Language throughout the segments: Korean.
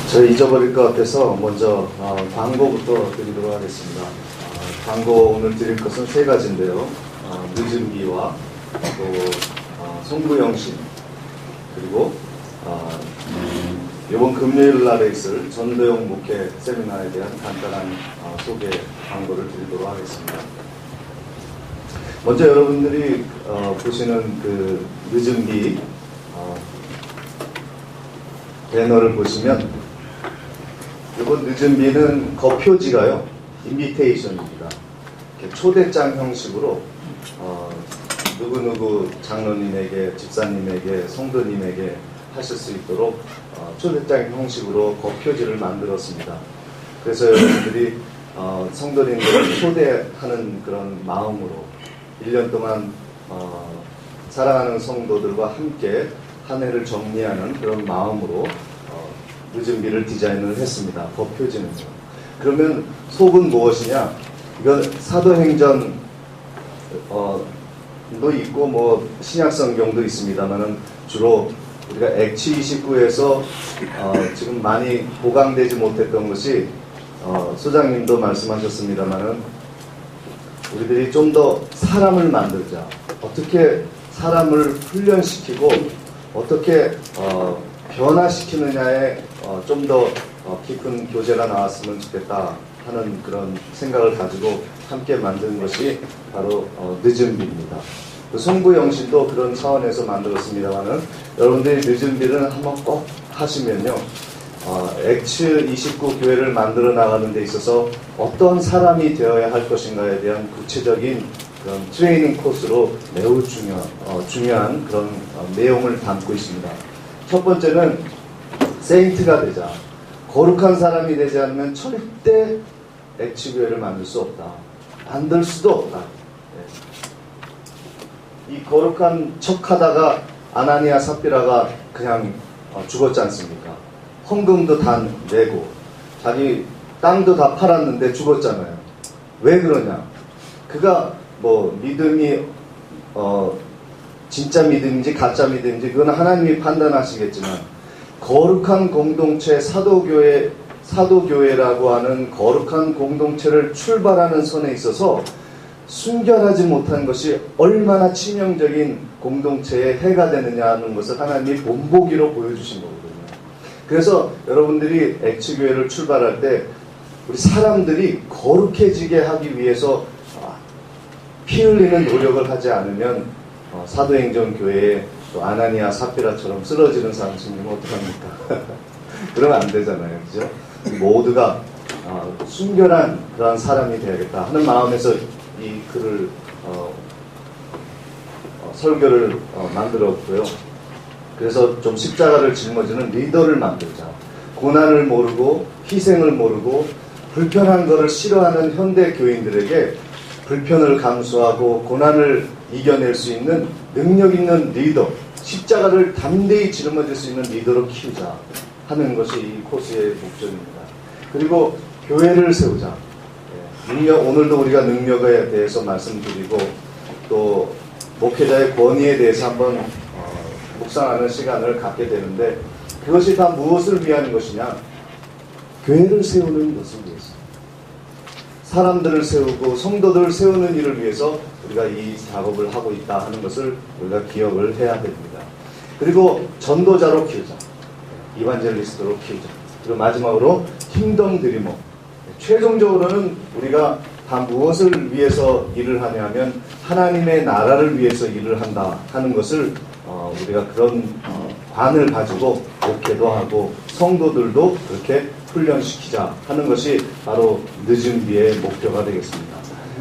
저 잊어버릴 것 같아서 먼저 광고부터 드리도록 하겠습니다. 광고 오늘 드릴 것은 세 가지인데요. 늦은비와 또 송구영신, 그리고 이번 금요일 날에 있을 전도형 목회 세미나에 대한 간단한 소개 광고를 드리도록 하겠습니다. 먼저 여러분들이 보시는 그 늦은비 배너를 보시면, 이번 늦은비는 거표지가요, 인비테이션입니다. 초대장 형식으로 누구누구 장로님에게, 집사님에게, 성도님에게 하실 수 있도록 초대장 형식으로 거표지를 만들었습니다. 그래서 여러분들이 성도님들을 초대하는 그런 마음으로 1년 동안 사랑하는 성도들과 함께 한 해를 정리하는 그런 마음으로 늦은비를 디자인을 했습니다. 거표지는요. 그러면 속은 무엇이냐? 이건 사도행전 도 있고 뭐 신약성경도 있습니다만은 주로 우리가 액치 29에서 지금 많이 보강되지 못했던 것이 소장님도 말씀하셨습니다만은 우리들이 좀 더 사람을 만들자, 어떻게 사람을 훈련시키고 어떻게 변화시키느냐에 좀 더 깊은 교재가 나왔으면 좋겠다 하는 그런 생각을 가지고 함께 만든 것이 바로 늦은비입니다. 송구영신도 그런 차원에서 만들었습니다만은 여러분들이 늦은비를 한번 꼭 하시면요, 액츠 29 교회를 만들어 나가는 데 있어서 어떤 사람이 되어야 할 것인가에 대한 구체적인 그런 트레이닝 코스로 매우 중요한 그런 내용을 담고 있습니다. 첫 번째는 세인트가 되자, 거룩한 사람이 되지 않으면 절대 액츠 교회를 만들 수 없다, 만들 수도 없다. 이 거룩한 척하다가 아나니아 삽비라가 그냥 죽었지 않습니까? 헌금도 다 내고 자기 땅도 다 팔았는데 죽었잖아요. 왜 그러냐? 그가 뭐 믿음이 진짜 믿음인지 가짜 믿음인지 그건 하나님이 판단하시겠지만, 거룩한 공동체, 사도교회라고 하는 거룩한 공동체를 출발하는 선에 있어서 순결하지 못한 것이 얼마나 치명적인 공동체에 해가 되느냐는 것을 하나님이 본보기로 보여주신 거거든요. 그래서 여러분들이 액츠교회를 출발할 때 우리 사람들이 거룩해지게 하기 위해서 피 흘리는 노력을 하지 않으면 사도행전 교회에 또 아나니아 삽비라처럼 쓰러지는 사람 생기면 어떡합니까? 그러면 안 되잖아요. 그죠? 모두가 순결한 그런 사람이 되야겠다 하는 마음에서 이 글을 설교를 만들었고요. 그래서 좀 십자가를 짊어지는 리더를 만들자. 고난을 모르고 희생을 모르고 불편한 것을 싫어하는 현대 교인들에게 불편을 감수하고 고난을 이겨낼 수 있는 능력 있는 리더, 십자가를 담대히 짊어질 수 있는 리더로 키우자 하는 것이 이 코스의 목적입니다. 그리고 교회를 세우자. 오늘도 우리가 능력에 대해서 말씀드리고 또 목회자의 권위에 대해서 한번 묵상하는 시간을 갖게 되는데, 그것이 다 무엇을 위한 것이냐? 교회를 세우는 것을 위해서, 사람들을 세우고 성도들을 세우는 일을 위해서 우리가 이 작업을 하고 있다 하는 것을 우리가 기억을 해야 됩니다. 그리고 전도자로 키우자, 이반젤리스트로 키우자. 그리고 마지막으로 킹덤 드리머. 최종적으로는 우리가 다 무엇을 위해서 일을 하냐면 하나님의 나라를 위해서 일을 한다 하는 것을 우리가 그런 관을 가지고 목회도 하고 성도들도 그렇게 훈련시키자 하는 것이 바로 늦은비의 목표가 되겠습니다.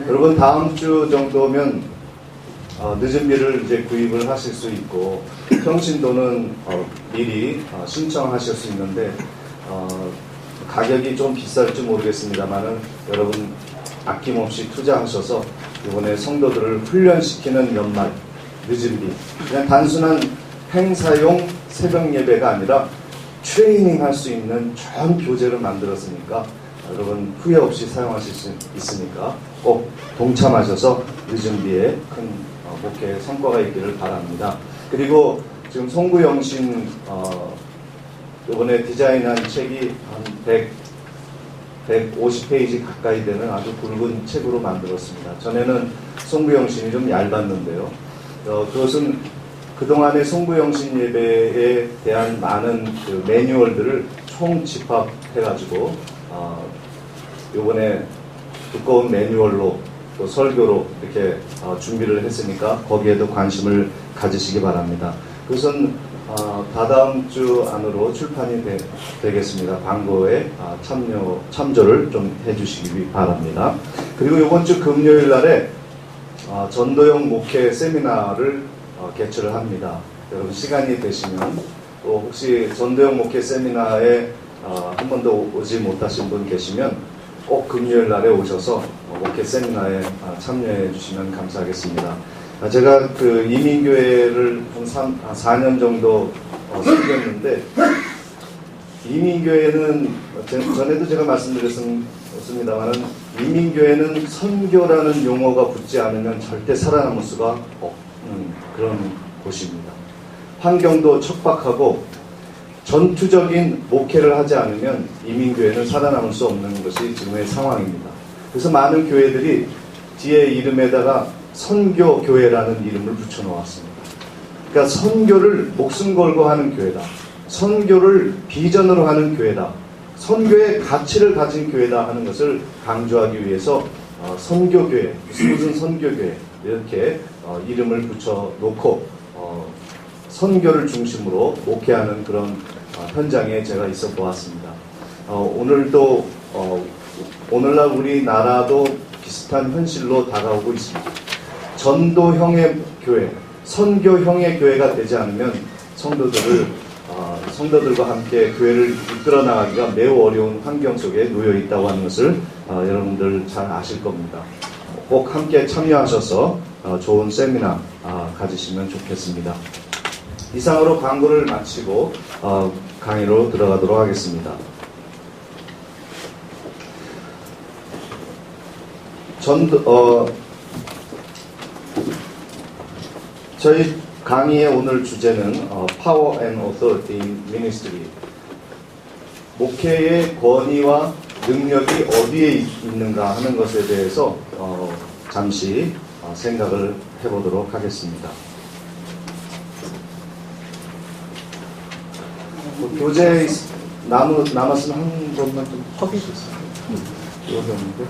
여러분, 다음 주 정도면 늦은비를 이제 구입을 하실 수 있고, 평신도는 미리 신청하실 수 있는데 가격이 좀 비쌀지 모르겠습니다만은 여러분 아낌없이 투자하셔서 이번에 성도들을 훈련시키는 연말 늦은비, 그냥 단순한 행사용 새벽 예배가 아니라 트레이닝 할 수 있는 좋은 교재를 만들었으니까 여러분 후회 없이 사용하실 수 있으니까 꼭 동참하셔서 늦은비에 큰 목회 성과가 있기를 바랍니다. 그리고 지금 송구영신 이번에 디자인한 책이 한 150페이지 가까이 되는 아주 굵은 책으로 만들었습니다. 전에는 송구영신이 좀 얇았는데요. 그것은 그동안의 송구영신 예배에 대한 많은 그 매뉴얼들을 총 집합해가지고 이번에 두꺼운 매뉴얼로 또 설교로 이렇게 준비를 했으니까 거기에도 관심을 가지시기 바랍니다. 그것은 다다음 주 안으로 출판이 되겠습니다. 광고에 참조를 좀 해주시기 바랍니다. 그리고 이번 주 금요일 날에 전도형 목회 세미나를 개최를 합니다. 여러분 시간이 되시면 또 혹시 전도형 목회 세미나에 한 번도 오지 못하신 분 계시면 꼭 금요일 날에 오셔서 목회 세미나에 참여해 주시면 감사하겠습니다. 제가 그 이민교회를 한 4년 정도 섬겼는데, 이민교회는 전에도 제가 말씀드렸습니다만 이민교회는 선교라는 용어가 붙지 않으면 절대 살아남을 수가 없는 그런 곳입니다. 환경도 척박하고 전투적인 목회를 하지 않으면 이민교회는 살아남을 수 없는 것이 지금의 상황입니다. 그래서 많은 교회들이 뒤에 이름에다가 선교교회라는 이름을 붙여놓았습니다. 그러니까 선교를 목숨 걸고 하는 교회다. 선교를 비전으로 하는 교회다. 선교의 가치를 가진 교회다 하는 것을 강조하기 위해서 선교교회, 무슨 선교교회 이렇게 이름을 붙여놓고 선교를 중심으로 목회하는 그런 현장에 제가 있어 보았습니다. 오늘도 오늘날 우리나라도 비슷한 현실로 다가오고 있습니다. 전도형의 교회, 선교형의 교회가 되지 않으면 성도들과 함께 교회를 이끌어 나가기가 매우 어려운 환경 속에 놓여 있다고 하는 것을 여러분들 잘 아실 겁니다. 꼭 함께 참여하셔서 좋은 세미나 가지시면 좋겠습니다. 이상으로 광고를 마치고 강의로 들어가도록 하겠습니다. 저희 강의의 오늘 주제는 Power and Authority in Ministry, 목회의 권위와 능력이 어디에 있는가 하는 것에 대해서 잠시 생각을 해보도록 하겠습니다. 교재 남았으면 한 번만 좀 퍼주세요. 여기 없는데.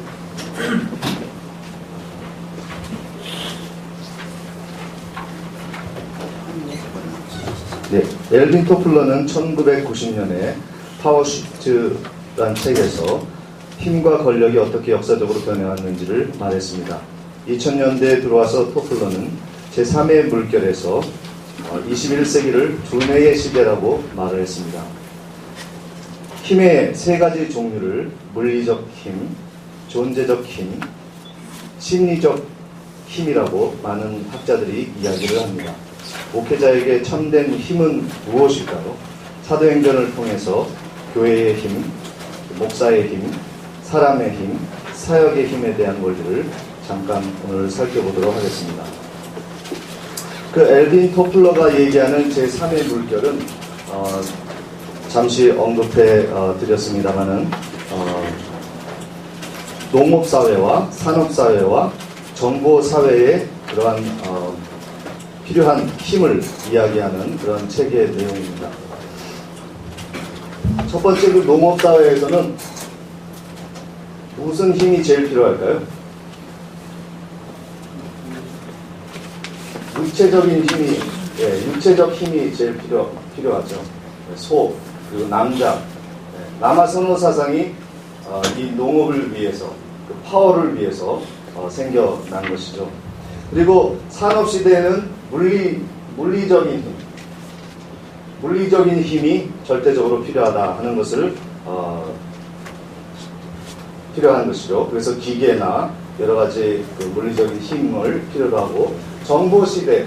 네, 엘빈 토플러는 1990년에 파워시프트란 책에서 힘과 권력이 어떻게 역사적으로 변해왔는지를 말했습니다. 2000년대에 들어와서 토플러는 제3의 물결에서 21세기를 두뇌의 시대라고 말을 했습니다. 힘의 세 가지 종류를 물리적 힘, 존재적 힘, 심리적 힘이라고 많은 학자들이 이야기를 합니다. 목회자에게 참된 힘은 무엇일까요? 사도행전을 통해서 교회의 힘, 목사의 힘, 사람의 힘, 사역의 힘에 대한 원리를 잠깐 오늘 살펴보도록 하겠습니다. 그 엘빈 토플러가 얘기하는 제3의 물결은 잠시 언급해 드렸습니다마는 농업사회와 산업사회와 정보사회의 그러한 필요한 힘을 이야기하는 그런 책의 내용입니다. 첫 번째 그 농업사회에서는 무슨 힘이 제일 필요할까요? 육체적인 힘이, 육체적 힘이 제일 필요하죠. 소, 그리고 남자. 남아선호 사상이 이 농업을 위해서, 그 파워를 위해서 생겨난 것이죠. 그리고 산업시대에는 물리적인 힘, 물리적인 힘이 절대적으로 필요하다 하는 것을 필요한 것이죠. 그래서 기계나 여러 가지 그 물리적인 힘을 필요로 하고, 정보시대,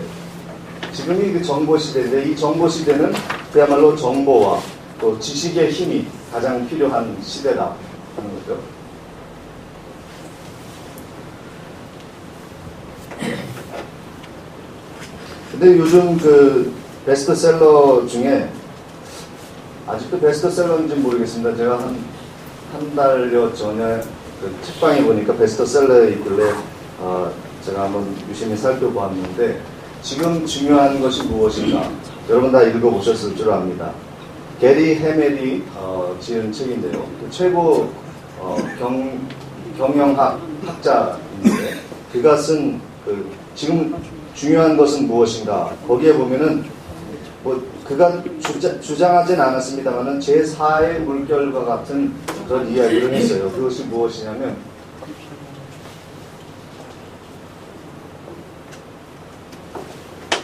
지금이 그 정보시대인데 이 정보시대는 그야말로 정보와 또 지식의 힘이 가장 필요한 시대다 하는 거죠. 근데 요즘 그 베스트셀러 중에 아직도 베스트셀러인지 모르겠습니다. 제가 한 달여 전에 그 책방에 보니까 베스트셀러에 있길래 제가 한번 유심히 살펴보았는데, 지금 중요한 것이 무엇인가? 여러분 다 읽어보셨을 줄 압니다. 게리 헤멜이 지은 책인데요. 그 최고 경영학 학자인데, 그가 쓴 지금 중요한 것은 무엇인가? 거기에 보면은 그가 주장하진 않았습니다만은 제4의 물결과 같은 그런 이야기를 했어요. 그것이 무엇이냐면,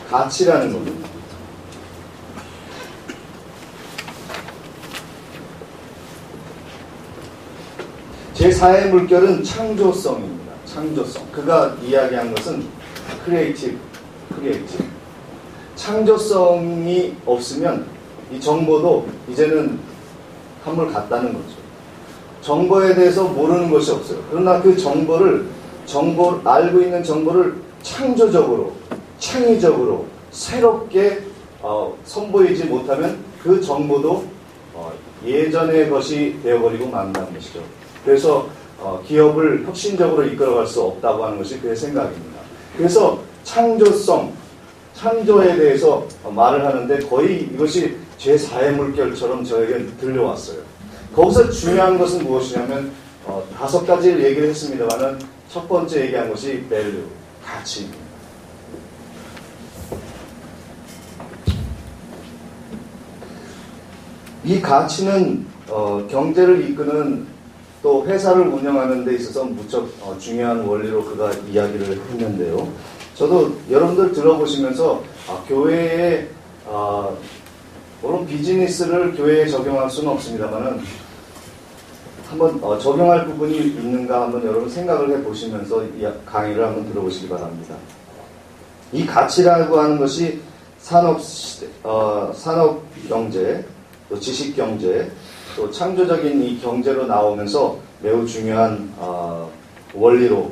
가치라는 겁니다. 제4의 물결은 창조성입니다. 창조성. 그가 이야기한 것은 크리에이티브. 창조성이 없으면 이 정보도 이제는 한물 같다는 거죠. 정보에 대해서 모르는 것이 없어요. 그러나 그 알고 있는 정보를 창조적으로, 창의적으로, 새롭게 선보이지 못하면 그 정보도 예전의 것이 되어버리고 만다는 것이죠. 그래서 기업을 혁신적으로 이끌어갈 수 없다고 하는 것이 그의 생각입니다. 그래서 창조에 대해서 말을 하는데 거의 이것이 제4의 물결처럼 저에게 들려왔어요. 거기서 중요한 것은 무엇이냐면 5가지를 얘기를 했습니다만은 첫 번째 얘기한 것이 value, 가치입니다. 이 가치는 경제를 이끄는 또 회사를 운영하는 데 있어서 무척 중요한 원리로 그가 이야기를 했는데요. 저도 여러분들 들어보시면서 교회에 물론 비즈니스를 교회에 적용할 수는 없습니다만은 한번 적용할 부분이 있는가 한번 여러분 생각을 해보시면서 이 강의를 한번 들어보시기 바랍니다. 이 가치라고 하는 것이 산업경제, 또 지식경제, 또 창조적인 이 경제로 나오면서 매우 중요한 원리로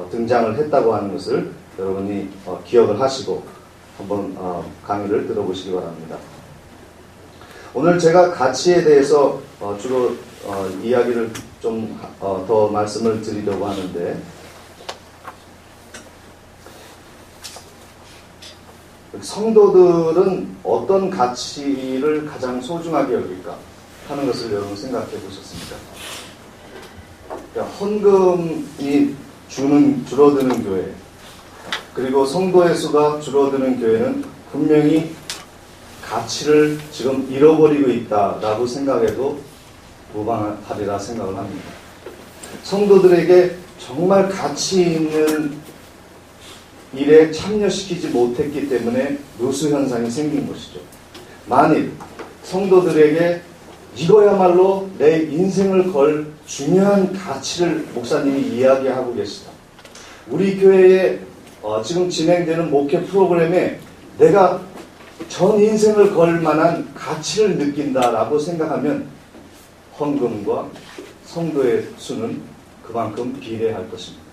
등장을 했다고 하는 것을 여러분이 기억을 하시고 한번 강의를 들어보시기 바랍니다. 오늘 제가 가치에 대해서 주로 이야기를 좀 더 말씀을 드리려고 하는데, 성도들은 어떤 가치를 가장 소중하게 여길까 하는 것을 여러분 생각해 보셨습니까? 그러니까 헌금이 줄어드는 교회, 그리고 성도의 수가 줄어드는 교회는 분명히 가치를 지금 잃어버리고 있다라고 생각해도 무방하리라 생각을 합니다. 성도들에게 정말 가치 있는 일에 참여시키지 못했기 때문에 누수 현상이 생긴 것이죠. 만일 성도들에게 이거야말로 내 인생을 걸 중요한 가치를 목사님이 이야기하고 계시다. 우리 교회에 지금 진행되는 목회 프로그램에 내가 전 인생을 걸 만한 가치를 느낀다라고 생각하면 헌금과 성도의 수는 그만큼 비례할 것입니다.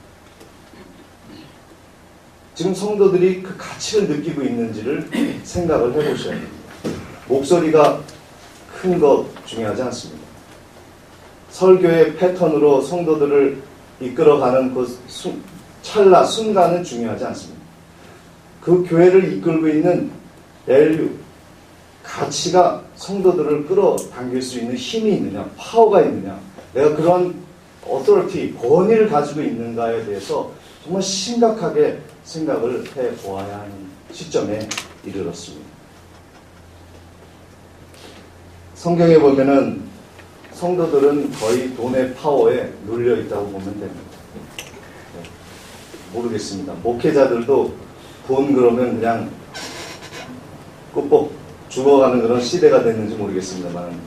지금 성도들이 그 가치를 느끼고 있는지를 생각을 해보셔야 됩니다. 목소리가 큰 것 중요하지 않습니다. 설교의 패턴으로 성도들을 이끌어가는 그 순간은 중요하지 않습니다. 그 교회를 이끌고 있는 밸류, 가치가 성도들을 끌어당길 수 있는 힘이 있느냐, 파워가 있느냐, 내가 그런 어토리티, 권위를 가지고 있는가에 대해서 정말 심각하게 생각을 해보아야 하는 시점에 이르렀습니다. 성경에 보면은 성도들은 거의 돈의 파워에 눌려 있다고 보면 됩니다. 모르겠습니다. 목회자들도 돈 그러면 그냥 꾹꾹 죽어가는 그런 시대가 됐는지 모르겠습니다만,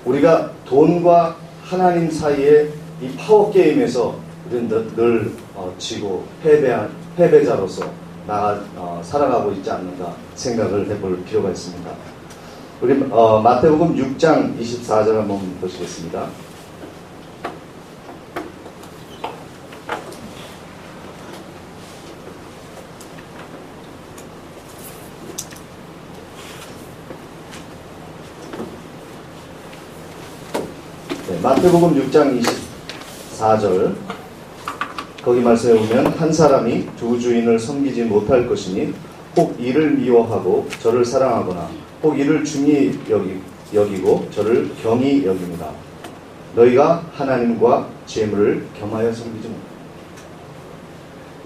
우리가 돈과 하나님 사이에 이 파워 게임에서 우리는 늘 지고 패배자로서 살아가고 있지 않는가 생각을 해볼 필요가 있습니다. 우리 마태복음 6장 24절 한번 보시겠습니다. 네, 마태복음 6장 24절 거기 말씀해 보면 한 사람이 두 주인을 섬기지 못할 것이니 혹 이를 미워하고 저를 사랑하거나 혹 이를 중히 여기고 저를 경히 여깁니다. 너희가 하나님과 재물을 겸하여 섬기지 못한다.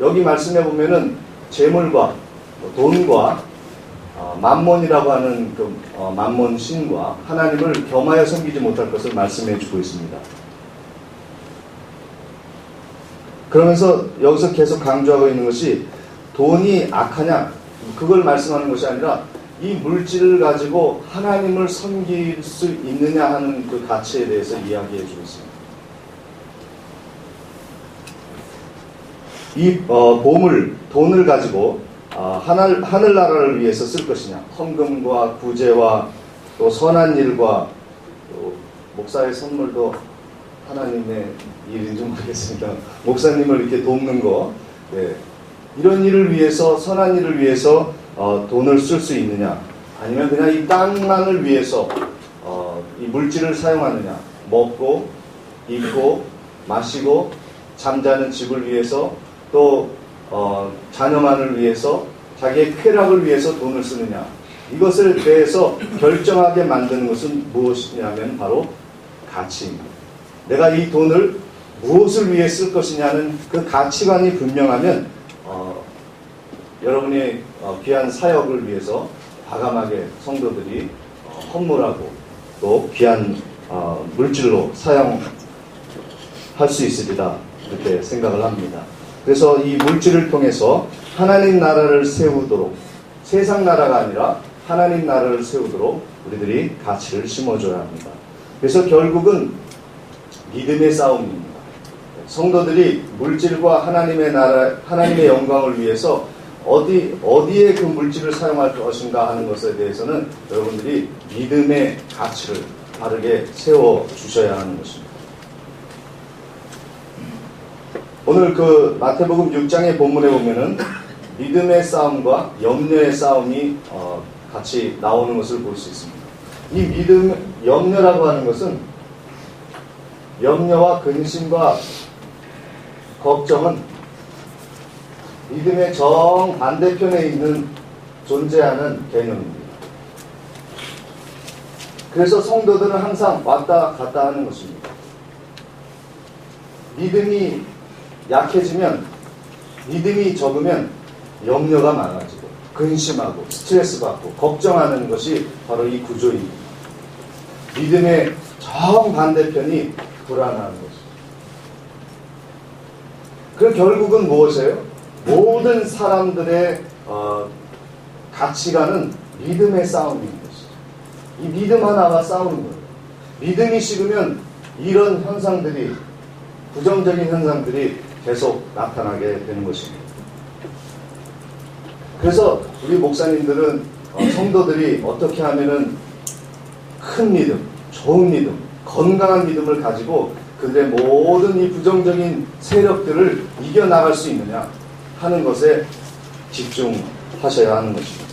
여기 말씀해 보면은 재물과 돈과 만몬이라고 하는 그 만몬 신과 하나님을 겸하여 섬기지 못할 것을 말씀해 주고 있습니다. 그러면서 여기서 계속 강조하고 있는 것이 돈이 악하냐 그걸 말씀하는 것이 아니라 이 물질을 가지고 하나님을 섬길 수 있느냐 하는 그 가치에 대해서 이야기해 주고 있습니다. 이 보물, 돈을 가지고 하늘나라를 위해서 쓸 것이냐, 헌금과 구제와 또 선한 일과 또 목사의 선물도 하나님의 일인지 모르겠습니다. 목사님을 이렇게 돕는 거, 네. 이런 일을 위해서, 선한 일을 위해서 돈을 쓸 수 있느냐, 아니면 그냥 이 땅만을 위해서 이 물질을 사용하느냐, 먹고 입고 마시고 잠자는 집을 위해서 또 자녀만을 위해서 자기의 쾌락을 위해서 돈을 쓰느냐, 이것에 대해서 결정하게 만드는 것은 무엇이냐면 바로 가치입니다. 내가 이 돈을 무엇을 위해 쓸 것이냐는 그 가치관이 분명하면 여러분의 귀한 사역을 위해서 과감하게 성도들이 헌물하고 또 귀한 물질로 사용할 수 있으리라 이렇게 생각을 합니다. 그래서 이 물질을 통해서 하나님 나라를 세우도록, 세상 나라가 아니라 하나님 나라를 세우도록 우리들이 가치를 심어줘야 합니다. 그래서 결국은 믿음의 싸움입니다. 성도들이 물질과 하나님의 나라, 하나님의 영광을 위해서 어디에 그 물질을 사용할 것인가 하는 것에 대해서는 여러분들이 믿음의 가치를 바르게 세워 주셔야 하는 것입니다. 오늘 그 마태복음 6장의 본문에 보면은 믿음의 싸움과 염려의 싸움이 같이 나오는 것을 볼 수 있습니다. 이 염려라고 하는 것은 염려와 근심과 걱정은 믿음의 정반대편에 존재하는 개념입니다. 그래서 성도들은 항상 왔다 갔다 하는 것입니다. 믿음이 약해지면, 믿음이 적으면 염려가 많아지고 근심하고 스트레스 받고 걱정하는 것이 바로 이 구조입니다. 믿음의 정반대편이 불안한 것입니다. 그 결국은 무엇이에요? 모든 사람들의 가치관은 믿음의 싸움인 것이죠. 이 믿음 하나가 싸우는 거예요. 믿음이 식으면 이런 현상들이, 부정적인 현상들이 계속 나타나게 되는 것입니다. 그래서 우리 목사님들은 성도들이 어떻게 하면은 큰 믿음, 좋은 믿음, 건강한 믿음을 가지고 그들의 모든 이 부정적인 세력들을 이겨나갈 수 있느냐 하는 것에 집중하셔야 하는 것입니다.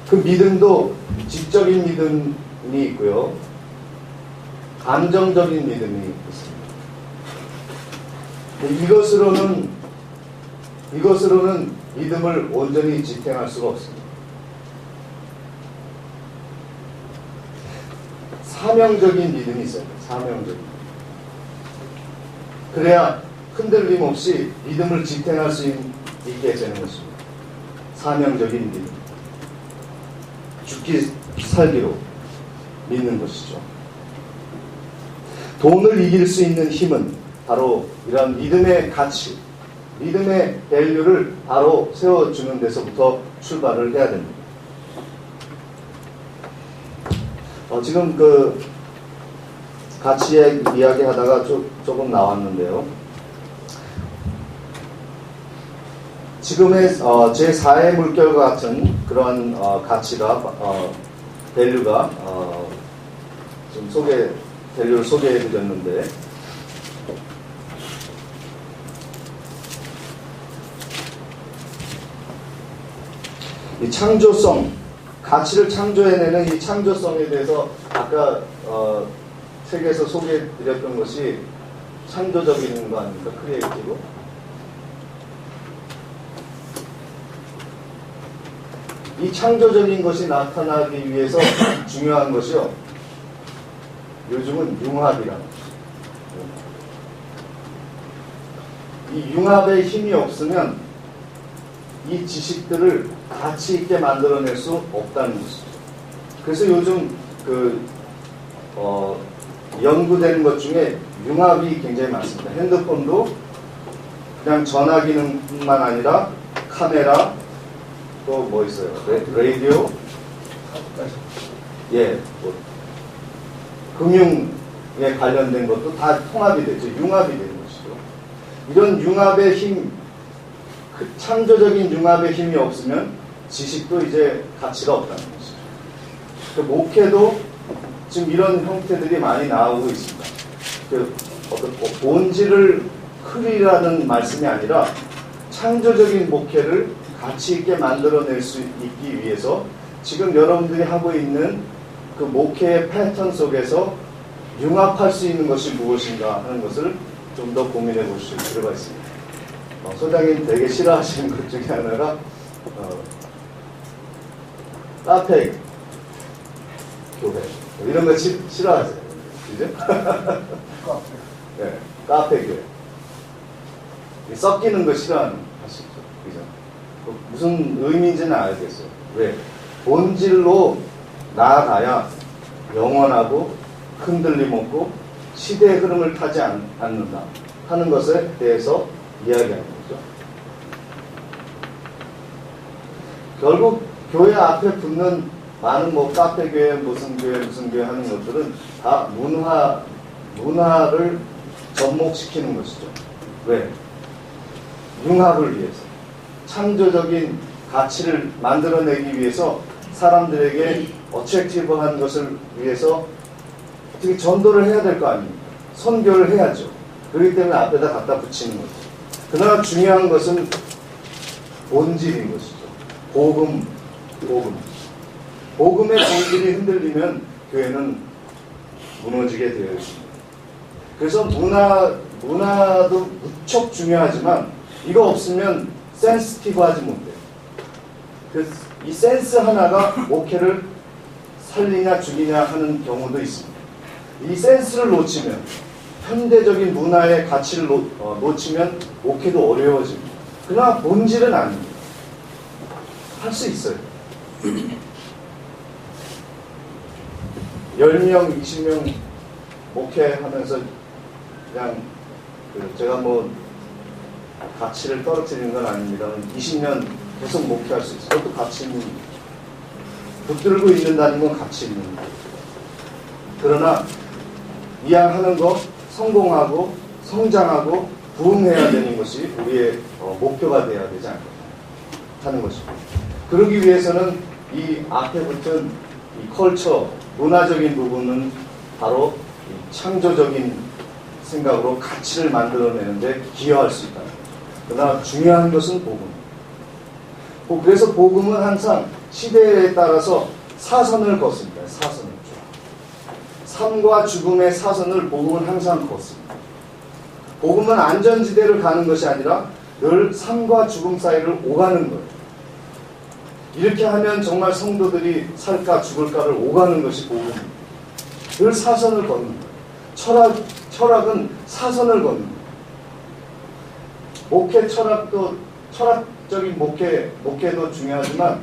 그 믿음도 지적인 믿음이 있고요, 감정적인 믿음이 있습니다. 이것으로는 믿음을 온전히 지탱할 수가 없습니다. 사명적인 믿음이 있어요. 사명적인. 그래야 흔들림 없이 믿음을 지탱할 수 있게 되는 것입니다. 사명적인 믿음. 죽기 살기로 믿는 것이죠. 돈을 이길 수 있는 힘은 바로 이런 믿음의 가치, 믿음의 밸류를 바로 세워주는 데서부터 출발을 해야 됩니다. 지금 그 가치의 이야기 하다가 조금 나왔는데요. 지금의 제4의 물결과 같은 그런 가치가, 밸류가 좀 밸류를 소개해 드렸는데, 이 창조성, 가치를 창조해내는 이 창조성에 대해서 아까 책에서 소개해드렸던 것이 창조적인 거 아닙니까? 크리에이티브. 이 창조적인 것이 나타나기 위해서 중요한 것이요. 요즘은 융합이라는 것이죠. 이 융합의 힘이 없으면 이 지식들을 가치 있게 만들어낼 수 없다는 것이죠. 그래서 요즘 연구되는 것 중에 융합이 굉장히 많습니다. 핸드폰도 그냥 전화 기능뿐만 아니라 카메라, 또 뭐 있어요? 라디오, 금융에 관련된 것도 다 통합이 되죠. 융합이 되는 것이죠. 이런 융합의 힘, 그 창조적인 융합의 힘이 없으면 지식도 이제 가치가 없다는 것이죠. 그 목회도 지금 이런 형태들이 많이 나오고 있습니다. 어떤 본질을 흐리라는 말씀이 아니라 창조적인 목회를 가치 있게 만들어낼 수 있기 위해서 지금 여러분들이 하고 있는 그 목회의 패턴 속에서 융합할 수 있는 것이 무엇인가 하는 것을 좀 더 고민해 보실 필요가 있습니다. 소장님 되게 싫어하시는 것 중에 하나가 카페 교회 이런 거 싫어하세요. 그죠? 네, 카페 교회 섞이는 거 싫어하시죠. 그죠? 무슨 의미인지는 알겠어요. 왜? 본질로 나아가야 영원하고 흔들림 없고 시대의 흐름을 타지 않는다 하는 것에 대해서 이야기하는 거죠. 결국 교회 앞에 붙는 많은 뭐 카페 교회, 무슨 교회 하는 것들은 다 문화를 접목시키는 것이죠. 왜? 융합을 위해서. 창조적인 가치를 만들어내기 위해서 사람들에게 어트랙티브한 것을 위해서 어떻게 전도를 해야 될 거 아닙니까? 선교를 해야죠. 그렇기 때문에 앞에다 갖다 붙이는 거죠. 그러나 중요한 것은 본질인 것이죠. 복음. 복음의 본질이 흔들리면 교회는 무너지게 되어 있습니다. 그래서 문화도 무척 중요하지만 이거 없으면 센스티브하지 못해요. 그래서 이 센스 하나가 목회를 살리냐 죽이냐 하는 경우도 있습니다. 이 센스를 놓치면 현대적인 문화의 가치를 놓치면 목회도 어려워집니다. 그러나 본질은 아닙니다. 할 수 있어요. 10명, 20명 목회하면서 그냥 제가 뭐 가치를 떨어뜨리는 건 아닙니다. 20년 계속 목회할 수 있어요. 그것도 가치 있는 거죠. 붙들고 있는다는 건 가치 있는 거죠. 그러나 이양하는 것, 성공하고 성장하고 부흥해야 되는 것이 우리의 목표가 되어야 되지 않을까 하는 것입니다. 그러기 위해서는 이 앞에 붙은 이 컬처, 문화적인 부분은 바로 이 창조적인 생각으로 가치를 만들어내는데 기여할 수 있다. 그러나 중요한 것은 복음. 그래서 복음은 항상 시대에 따라서 사선을 걷습니다. 사선을. 삶과 죽음의 사선을 복음은 항상 걷습니다. 복음은 안전지대를 가는 것이 아니라 늘 삶과 죽음 사이를 오가는 거예요. 이렇게 하면 정말 성도들이 살까 죽을까를 오가는 것이 복음입니다. 늘 사선을 걷는 거예요. 철학은 사선을 걷는 거예요. 목회 철학도 철학적인 목회도 중요하지만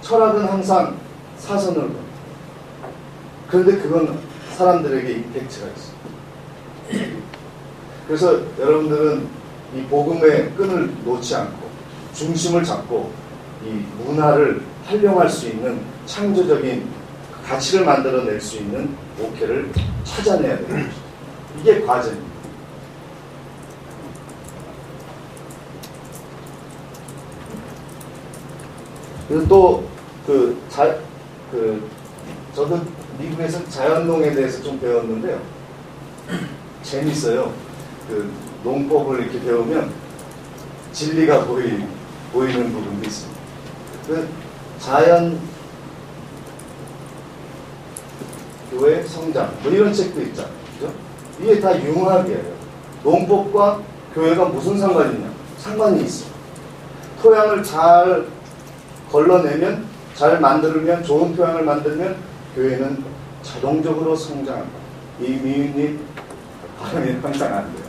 철학은 항상 사선을 걷는 거예요. 그런데 그건 사람들에게 임팩트가 있어요. 그래서 여러분들은 이 복음의 끈을 놓지 않고 중심을 잡고 이 문화를 활용할 수 있는 창조적인 가치를 만들어낼 수 있는 목회를 찾아내야 돼요. 이게 과제입니다. 그리고 또 저도 미국에서 자연농에 대해서 좀 배웠는데요. 재밌어요. 농법을 이렇게 배우면 진리가 보이는 부분도 있습니다. 교회 성장 뭐 이런 책도 있잖아요. 그죠? 이게 다 융합이에요. 농법과 교회가 무슨 상관이 있냐? 상관이 있어. 토양을 잘 걸러내면, 잘 만들면, 좋은 토양을 만들면 교회는 자동적으로 성장한다. 이미윤님 발음이 항상 안 돼요.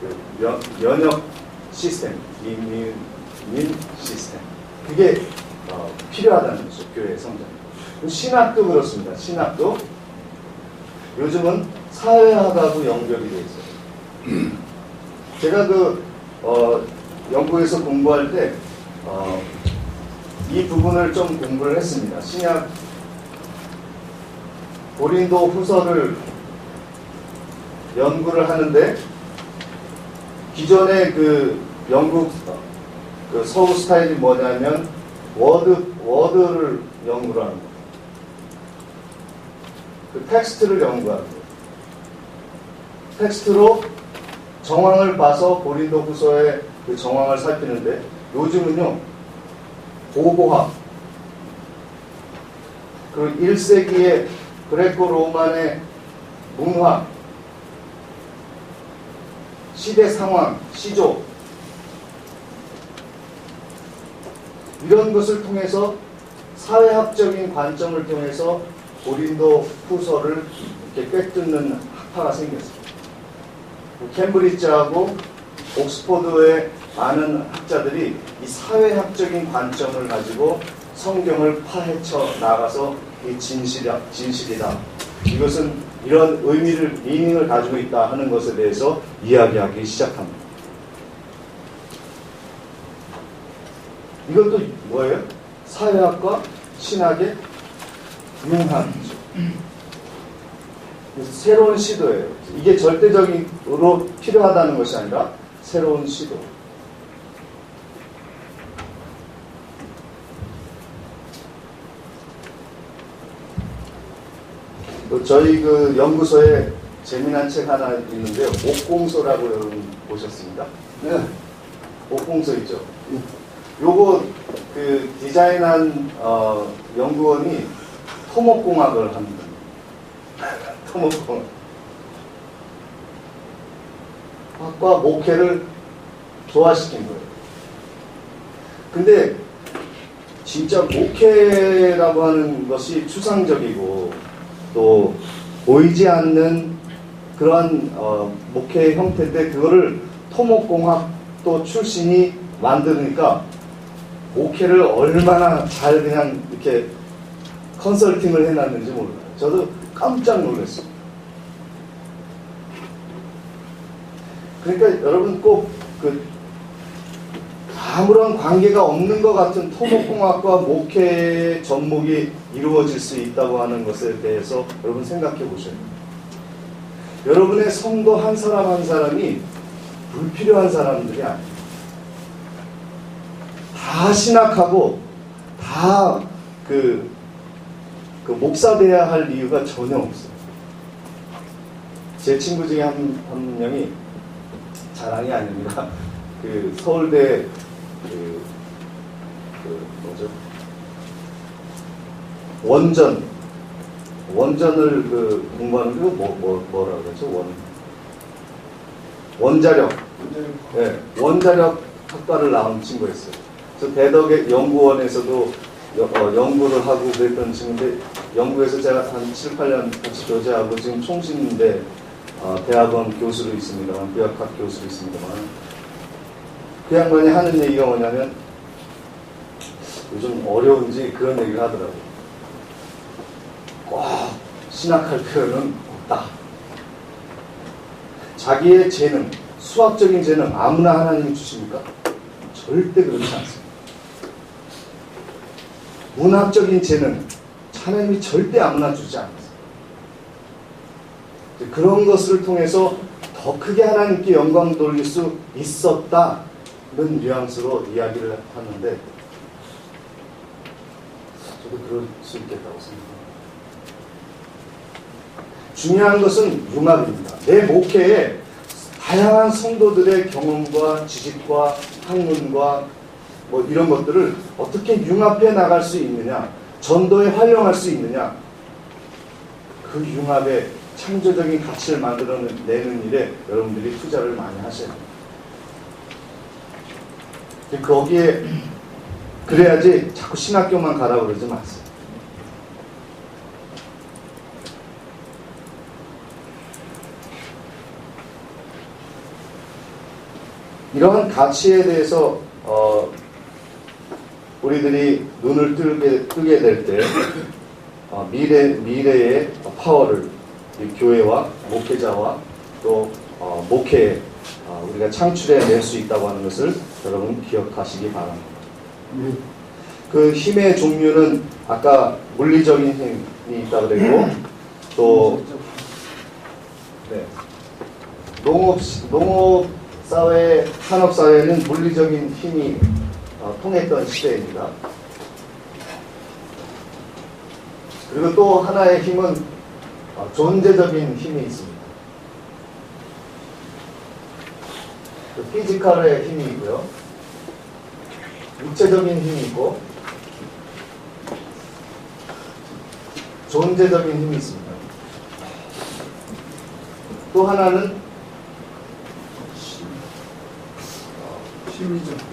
그 연역 시스템, 이미윤 시스템. 그게 필요하다는 거죠. 교회의 성장. 신학도 그렇습니다. 신학도 요즘은 사회학하고 연결이 돼 있어요. 제가 영국에서 공부할 때 이 부분을 좀 공부를 했습니다. 신약 고린도 후서를 연구를 하는데 기존의 그 영국 그 서구 스타일이 뭐냐면 워드를 연구를 하는 거예요. 그 텍스트를 연구하는 거예요. 텍스트로 정황을 봐서 고린도 후서의 그 정황을 살피는데 요즘은요 고고학 그리고 1세기의 그레코 로만의 문학 시대 상황, 시조 이런 것을 통해서 사회학적인 관점을 통해서 고린도 후서를 이렇게 꿰뚫는 학파가 생겼어요. 캠브리지하고 옥스포드의 많은 학자들이 이 사회학적인 관점을 가지고 성경을 파헤쳐 나가서 이 진실이다. 이것은 이런 미닝을 가지고 있다 하는 것에 대해서 이야기하기 시작합니다. 이것도 뭐예요? 사회학과 신학의 융합이죠. 새로운 시도예요. 이게 절대적으로 필요하다는 것이 아니라 새로운 시도. 저희 그 연구소에 재미난 책 하나 있는데요. 옥공소라고 여러분 보셨습니까? 네. 옥공소 있죠. 요거 그 디자인한 연구원이 토목공학을 합니다. 토목공학. 학과 목회를 조화시킨 거예요. 근데 진짜 목회라고 하는 것이 추상적이고 또 보이지 않는 그런 목회의 형태인데 그거를 토목공학도 출신이 만드니까 목회를 얼마나 잘 그냥 이렇게 컨설팅을 해놨는지 몰라요. 저도 깜짝 놀랐어요. 그러니까 여러분 꼭 아무런 관계가 없는 것 같은 토목공학과 목회의 접목이 이루어질 수 있다고 하는 것에 대해서 여러분 생각해 보셔야 돼요. 여러분의 성도 한 사람 한 사람이 불필요한 사람들이 아니에요. 다 신학하고 다 그 목사 돼야 할 이유가 전혀 없어요. 제 친구 중에 한 명이 자랑이 아닙니다. 그 서울대 뭐죠? 원전을 공부하는 게 뭐라고 그러죠? 원자력. 네, 원자력 학과를 나온 친구였어요. 그래서 대덕의 연구원에서도 연구를 하고 그랬던 친구인데 연구에서 제가 한 7, 8년 같이 교제하고 지금 총신대 대학원 교수로 있습니다만, 비학학 교수로 있습니다만, 그 양반이 하는 얘기가 뭐냐면 요즘 어려운지 그런 얘기를 하더라고요. 꼭 신학할 필요는 없다. 자기의 재능, 수학적인 재능 아무나 하나님이 주십니까? 절대 그렇지 않습니다. 문학적인 재능 하나님이 절대 아무나 주지 않습니다. 그런 것을 통해서 더 크게 하나님께 영광 돌릴 수 있었다는 뉘앙스로 이야기를 하는데 저도 그럴 수 있겠다고 생각합니다. 중요한 것은 융합입니다. 내 목회에 다양한 성도들의 경험과 지식과 학문과 뭐 이런 것들을 어떻게 융합해 나갈 수 있느냐, 전도에 활용할 수 있느냐, 그 융합의 창조적인 가치를 만들어내는 일에 여러분들이 투자를 많이 하셔야 돼요. 거기에 그래야지 자꾸 신학교만 가라 그러지 마세요. 이러한 가치에 대해서 우리들이 눈을 뜨게 될 때 미래의 파워를 이 교회와 목회자와 또 목회에 우리가 창출해낼 수 있다고 하는 것을 여러분 기억하시기 바랍니다. 그 힘의 종류는 아까 물리적인 힘이 있다 그랬고 또 농업사회, 산업사회는 물리적인 힘이 통했던 시대입니다. 그리고 또 하나의 힘은 존재적인 힘이 있습니다. 피지컬의 힘이 있고요. 육체적인 힘이 있고 존재적인 힘이 있습니다. 또 하나는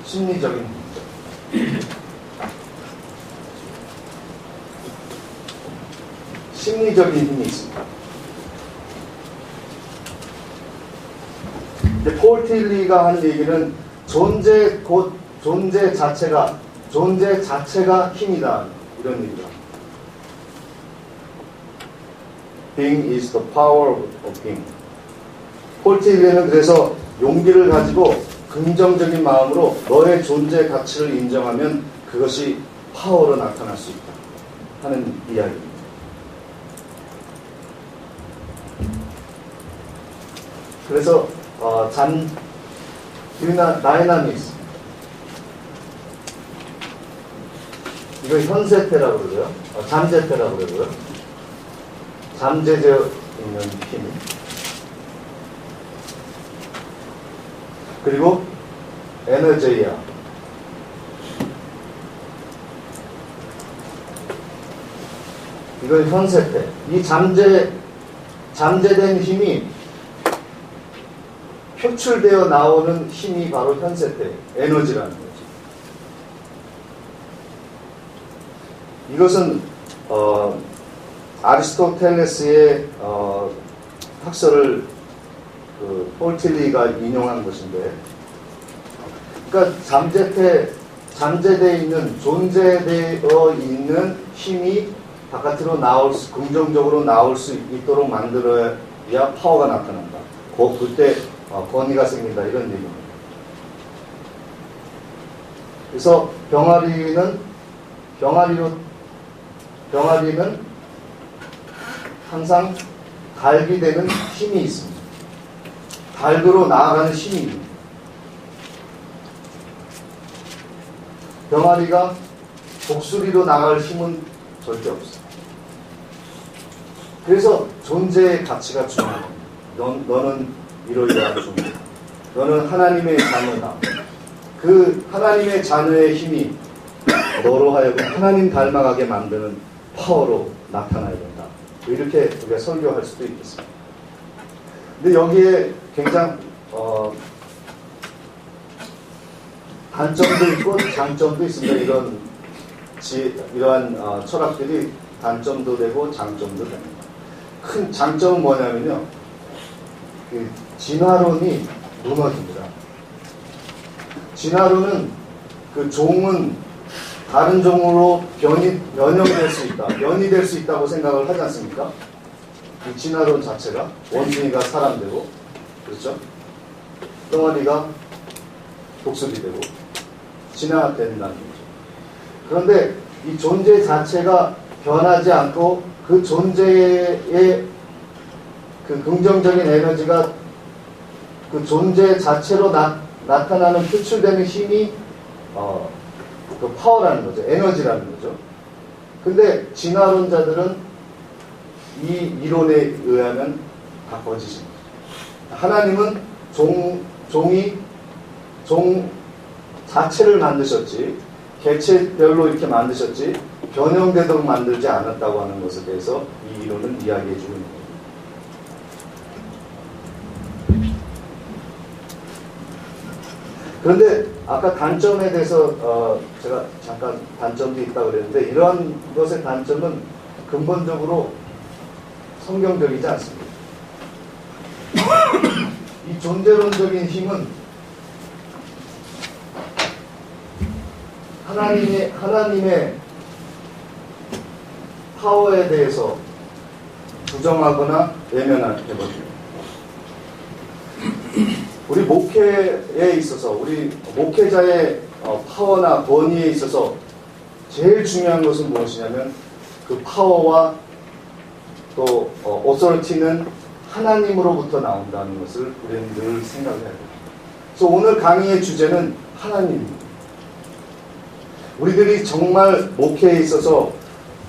심리적인 힘이죠. 심리적인 힘이 있습니다. 폴 틸리가 한 얘기는 존재 자체가 힘이다, 이런 얘기죠. Being is the power of being. 폴 틸리는 그래서 용기를 가지고 긍정적인 마음으로 너의 존재 가치를 인정하면 그것이 파워로 나타날 수 있다 하는 이야기입니다. 그래서 다이나믹스, 이거 현세태라고 그러고요. 잠재태라고 그러고요. 잠재되어 있는 힘. 그리고 에너지야. 이건 현세태. 이 잠재된 힘이 표출되어 나오는 힘이 바로 현세태, 에너지라는 거죠. 이것은 아리스토텔레스의 학설을 폴 틸리가 인용한 것인데, 그러니까 잠재되어 있는, 존재되어 있는 힘이 바깥으로 긍정적으로 나올 수 있도록 만들어야 파워가 나타난다. 그때 권위가 생긴다, 이런 얘기입니다. 그래서 병아리는 항상 달기되는 힘이 있습니다. 달그로 나아가는 힘이 있습니다. 병아리가 독수리로 나갈 힘은 절대 없어요. 그래서 존재의 가치가 중요합니다. 너는 이러이러한 존재. 너는 하나님의 자녀다. 그 하나님의 자녀의 힘이 너로 하여금 하나님 닮아가게 만드는 파워로 나타나야 된다. 이렇게 우리가 설교할 수도 있겠습니다. 근데 여기에 굉장히 단점도 있고 장점도 있습니다. 이러한 철학들이 단점도 되고 장점도 됩니다. 큰 장점은 뭐냐면요, 그 진화론이 무너집니다. 진화론은 그 종은 다른 종으로 변형될 수 있다, 변이될 수 있다고 생각을 하지 않습니까? 이 진화론 자체가 원숭이가 사람 되고, 그렇죠? 덩어리가 독수리 되고 진화된다는 거죠. 그런데 이 존재 자체가 변하지 않고 그 존재의 그 긍정적인 에너지가 그 존재 자체로 나타나는 표출되는 힘이 그 파워라는 거죠. 에너지라는 거죠. 근데 진화론자들은 이 이론에 의하면 다 거짓입니다. 하나님은 종이 종 자체를 만드셨지, 개체별로 이렇게 만드셨지, 변형되도록 만들지 않았다고 하는 것에 대해서 이 이론은 이야기해 주고 있는 겁니다. 그런데 아까 단점에 대해서 제가 잠깐 단점도 있다고 그랬는데 이러한 것의 단점은 근본적으로 성경적이지 않습니다. 이 존재론적인 힘은 하나님의 파워에 대해서 부정하거나 외면해버립니다. 우리 목회에 있어서, 우리 목회자의 파워나 권위에 있어서 제일 중요한 것은 무엇이냐면 그 파워와 또 오소리티는 하나님으로부터 나온다는 것을 우리는 늘 생각해야 됩니다. 그래서 오늘 강의의 주제는 하나님입니다. 우리들이 정말 목회에 있어서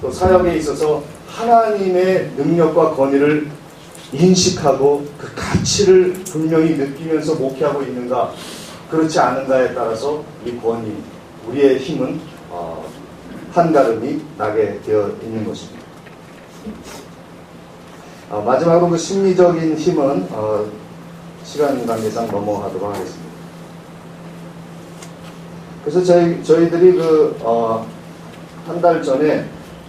또 사역에 있어서 하나님의 능력과 권위를 인식하고 그 가치를 분명히 느끼면서 목회하고 있는가, 그렇지 않은가에 따라서 이 권위, 우리의 힘은 한가름이 나게 되어 있는 것입니다. 마지막으로 그 심리적인 힘은 시간 관계상 넘어가도록 하겠습니다. 그래서 저희들이 한 달 전에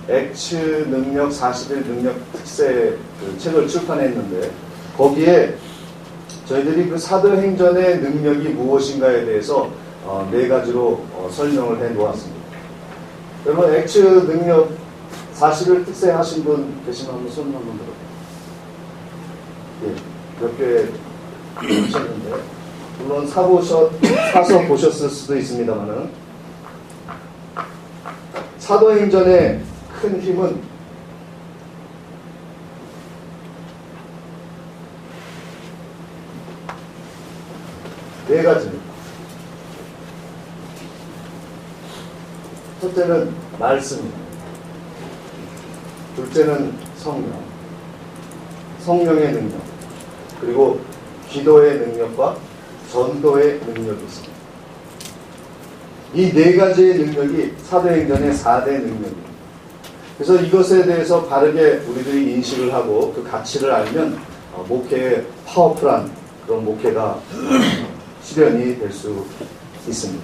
X 능력 40일 능력 특세 그 책을 출판했는데 거기에 저희들이 그 사도행전의 능력이 무엇인가에 대해서 4가지로 설명을 해 놓았습니다. 여러분 X 능력 40일 특세 하신 분 계시면 한번 손 한번 들어볼게요. 몇 개 보셨는데 물론 사서 보셨을 수도 있습니다만은 사도행전의 큰 힘은 네 가지입니다. 첫째는 말씀입니다. 둘째는 성령의 능력, 그리고 기도의 능력과 전도의 능력이 있습니다. 이 4가지의 능력이 사도행전의 4대 능력입니다. 그래서 이것에 대해서 바르게 우리들이 인식을 하고 그 가치를 알면 목회의 파워풀한 그런 목회가 실현이 될 수 있습니다.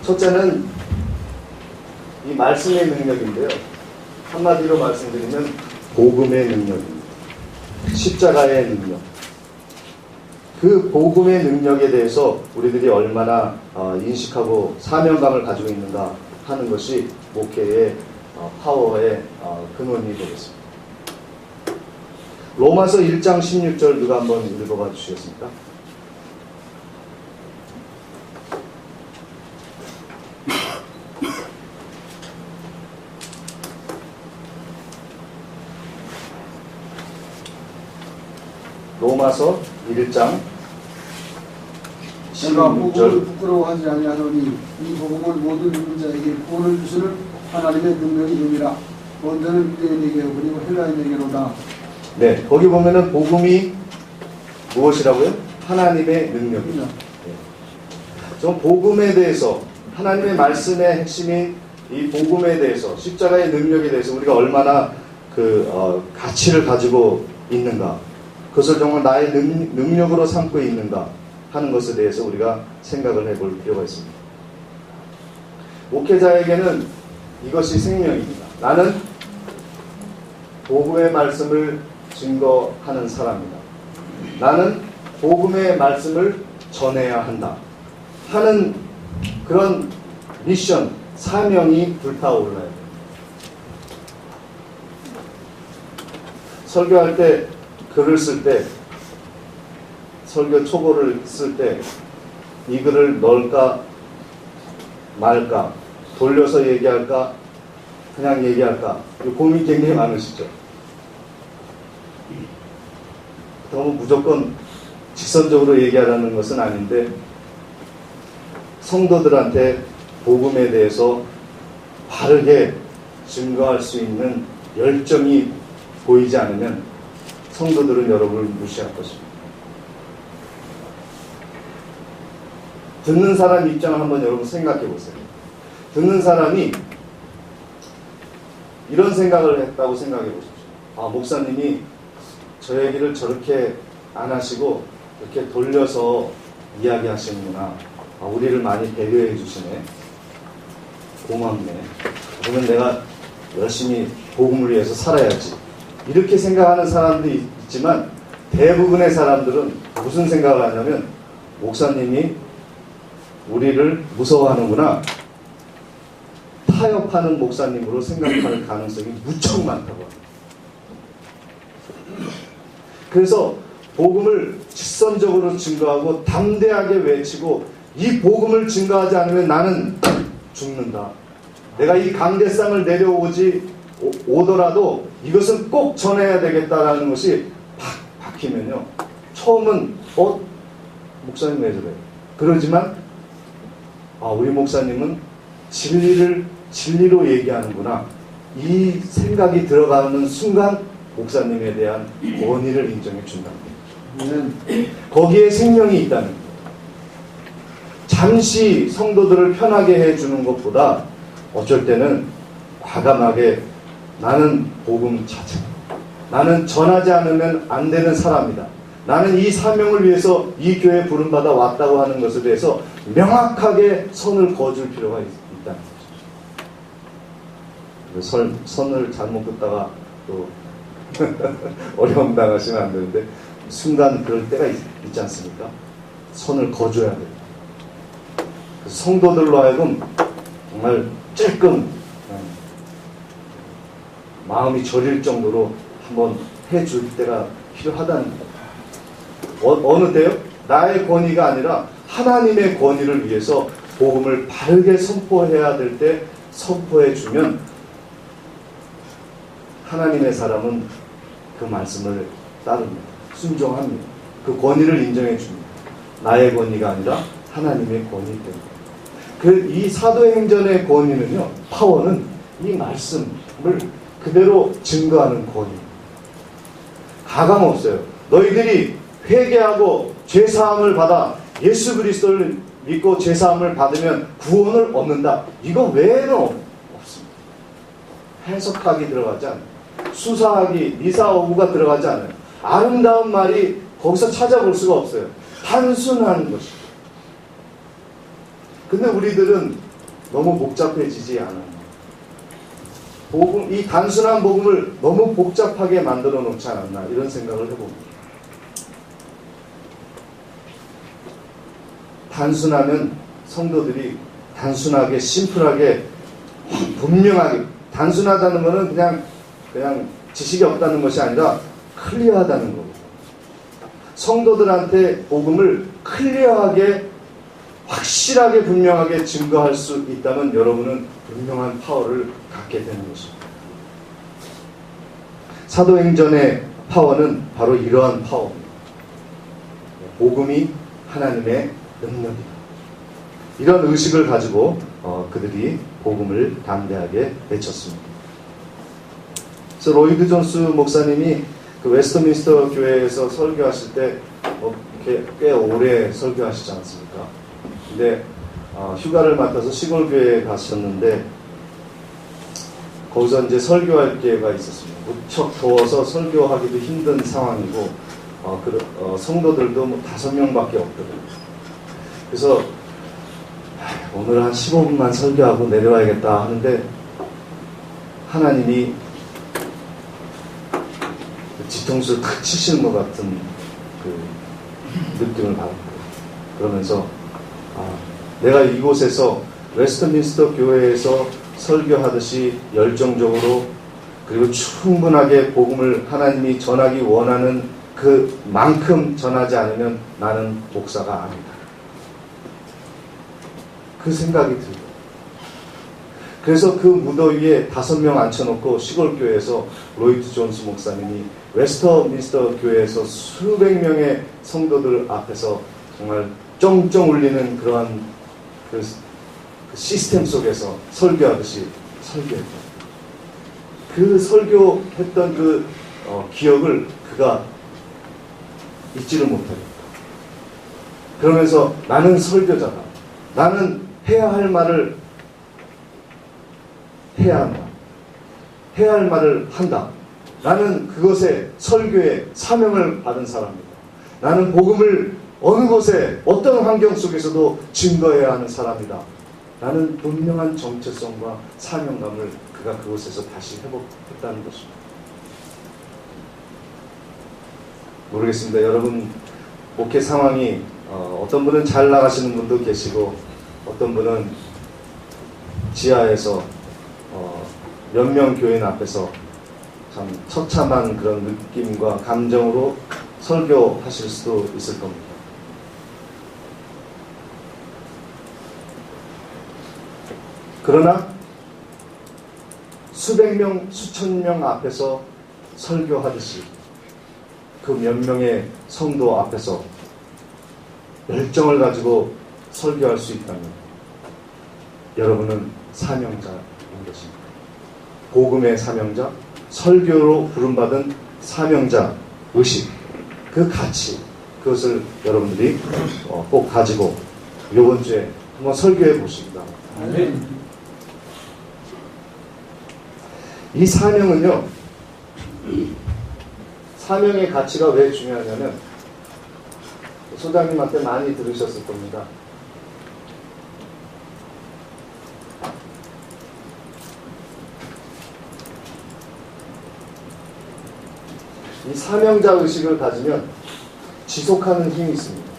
첫째는 이 말씀의 능력인데요. 한마디로 말씀드리면 복음의 능력입니다. 십자가의 능력. 그 복음의 능력에 대해서 우리들이 얼마나 인식하고 사명감을 가지고 있는가 하는 것이 목회의 파워의 근원이 되겠습니다. 로마서 1장 16절 누가 한번 읽어봐 주시겠습니까? 로마서 1장 내가 복음을 부끄러워하지 아니하노니 이 복음을 모든 믿는 자에게 구원을 주시는 하나님의 능력이 됨이라. 먼저는 유대인에게 그리고 헬라인에게로다. 네, 거기 보면은 복음이 무엇이라고요? 하나님의 능력이다. 네. 저 복음에 대해서 하나님의 말씀의 핵심인 이 복음에 대해서 십자가의 능력에 대해서 우리가 얼마나 가치를 가지고 있는가, 그것을 정말 나의 능력으로 삼고 있는가 하는 것에 대해서 우리가 생각을 해볼 필요가 있습니다. 목회자에게는 이것이 생명입니다. 나는 복음의 말씀을 증거하는 사람이다. 나는 복음의 말씀을 전해야 한다 하는 그런 미션, 사명이 불타올라야 됩니다. 설교할 때, 글을 쓸 때, 설교 초고를 쓸 때 이 글을 넣을까 말까, 돌려서 얘기할까, 그냥 얘기할까, 고민이 굉장히 많으시죠. 너무 무조건 직선적으로 얘기하라는 것은 아닌데 성도들한테 복음에 대해서 바르게 증거할 수 있는 열정이 보이지 않으면 성도들은 여러분을 무시할 것입니다. 듣는 사람 입장을 한번 여러분 생각해 보세요. 듣는 사람이 이런 생각을 했다고 생각해 보십시오. 아, 목사님이 저 얘기를 저렇게 안 하시고 이렇게 돌려서 이야기하시는구나. 아, 우리를 많이 배려해 주시네. 고맙네. 그러면 내가 열심히 복음을 위해서 살아야지. 이렇게 생각하는 사람들이 있지만 대부분의 사람들은 무슨 생각을 하냐면 목사님이 우리를 무서워하는구나. 타협하는 목사님으로 생각할 가능성이 무척 많다고 합니다. 그래서 복음을 직선적으로 증거하고 담대하게 외치고 이 복음을 증거하지 않으면 나는 죽는다. 내가 이 강대상을 오더라도 이것은 꼭 전해야 되겠다라는 것이 팍 박히면요. 처음은 목사님 왜 저래? 그러지만 우리 목사님은 진리로 얘기하는구나. 이 생각이 들어가는 순간 목사님에 대한 권위를 인정해 준답니다. 거기에 생명이 있다는 거예요. 잠시 성도들을 편하게 해주는 것보다 어쩔 때는 과감하게 나는 복음 자체, 나는 전하지 않으면 안 되는 사람이다. 나는 이 사명을 위해서 이 교회에 부름받아 왔다고 하는 것에 대해서 명확하게 선을 그어줄 필요가 있다는 거죠. 선을 잘못 긋다가 또 어려움 당하시면 안 되는데 순간 그럴 때가 있지 않습니까? 선을 그어줘야 돼요. 성도들로 하여금 정말 조금 마음이 저릴 정도로 한번 해줄 때가 필요하다는 거예요. 어느 때요? 나의 권위가 아니라 하나님의 권위를 위해서 복음을 바르게 선포해야 될 때 선포해주면 하나님의 사람은 그 말씀을 따릅니다. 순종합니다. 그 권위를 인정해 줍니다. 나의 권위가 아니라 하나님의 권위 때문에. 이 사도행전의 권위는요, 파워는 이 말씀을 그대로 증거하는 권위. 가감 없어요. 너희들이 회개하고 죄사함을 받아 예수 그리스도를 믿고 죄사함을 받으면 구원을 얻는다. 이거 외에는 없습니다. 해석하기 들어가지 않아요. 수사하기, 미사오구가 들어가지 않아요. 아름다운 말이 거기서 찾아볼 수가 없어요. 단순한 것입니다. 근데 우리들은 너무 복잡해지지 않아요. 이 단순한 복음을 너무 복잡하게 만들어 놓지 않았나 이런 생각을 해봅니다. 단순하면 성도들이 단순하게 심플하게 분명하게, 단순하다는 것은 그냥 지식이 없다는 것이 아니라 클리어하다는 거고, 성도들한테 복음을 클리어하게 확실하게 분명하게 증거할 수 있다면 여러분은 분명한 파워를 갖게 되는 것입니다. 사도행전의 파워는 바로 이러한 파워입니다. 복음이 하나님의 능력이다. 이런 의식을 가지고 그들이 복음을 담대하게 외쳤습니다. 그래서 로이드 존스 목사님이 그 웨스트민스터 교회에서 설교하실 때 꽤 오래 설교하시지 않습니까? 근데 휴가를 맡아서 시골 교회에 가셨는데 거기서 이제 설교할 기회가 있었습니다. 무척 더워서 설교하기도 힘든 상황이고 성도들도 5명밖에 없거든요. 그래서 오늘 한 15분만 설교하고 내려와야겠다 하는데 하나님이 뒤통수를 탁 치시는 것 같은 그 느낌을 받았고요. 그러면서 내가 이곳에서 웨스트민스터 교회에서 설교하듯이 열정적으로 그리고 충분하게 복음을 하나님이 전하기 원하는 그만큼 전하지 않으면 나는 목사가 아니다. 그 생각이 들고, 그래서 그 무더위에 5명 앉혀놓고 시골교회에서 로이드 존스 목사님이 웨스트민스터 교회에서 수백 명의 성도들 앞에서 정말 쩡쩡 울리는 그러한 그 시스템 속에서 설교하듯이 설교했다. 그 설교했던 그 기억을 그가 잊지를 못하겠다. 그러면서 나는 설교자다. 나는 해야 할 말을 해야 한다. 해야 할 말을 한다. 나는 그것에 설교에 사명을 받은 사람이다. 나는 복음을 어느 곳에 어떤 환경 속에서도 증거해야 하는 사람이다. 라는 분명한 정체성과 사명감을 그가 그곳에서 다시 회복했다는 것입니다. 모르겠습니다. 여러분 목회 상황이 어떤 분은 잘 나가시는 분도 계시고 어떤 분은 지하에서 몇 명 교인 앞에서 참 처참한 그런 느낌과 감정으로 설교하실 수도 있을 겁니다. 그러나 수백 명, 수천 명 앞에서 설교하듯이 그 몇 명의 성도 앞에서 열정을 가지고 설교할 수 있다면 여러분은 사명자인 것입니다. 복음의 사명자, 설교로 부름받은 사명자 의식, 그 가치, 그것을 여러분들이 꼭 가지고 이번 주에 한번 설교해 보십니다. 이 사명은요, 사명의 가치가 왜 중요하냐면 소장님한테 많이 들으셨을 겁니다. 이 사명자 의식을 가지면 지속하는 힘이 있습니다.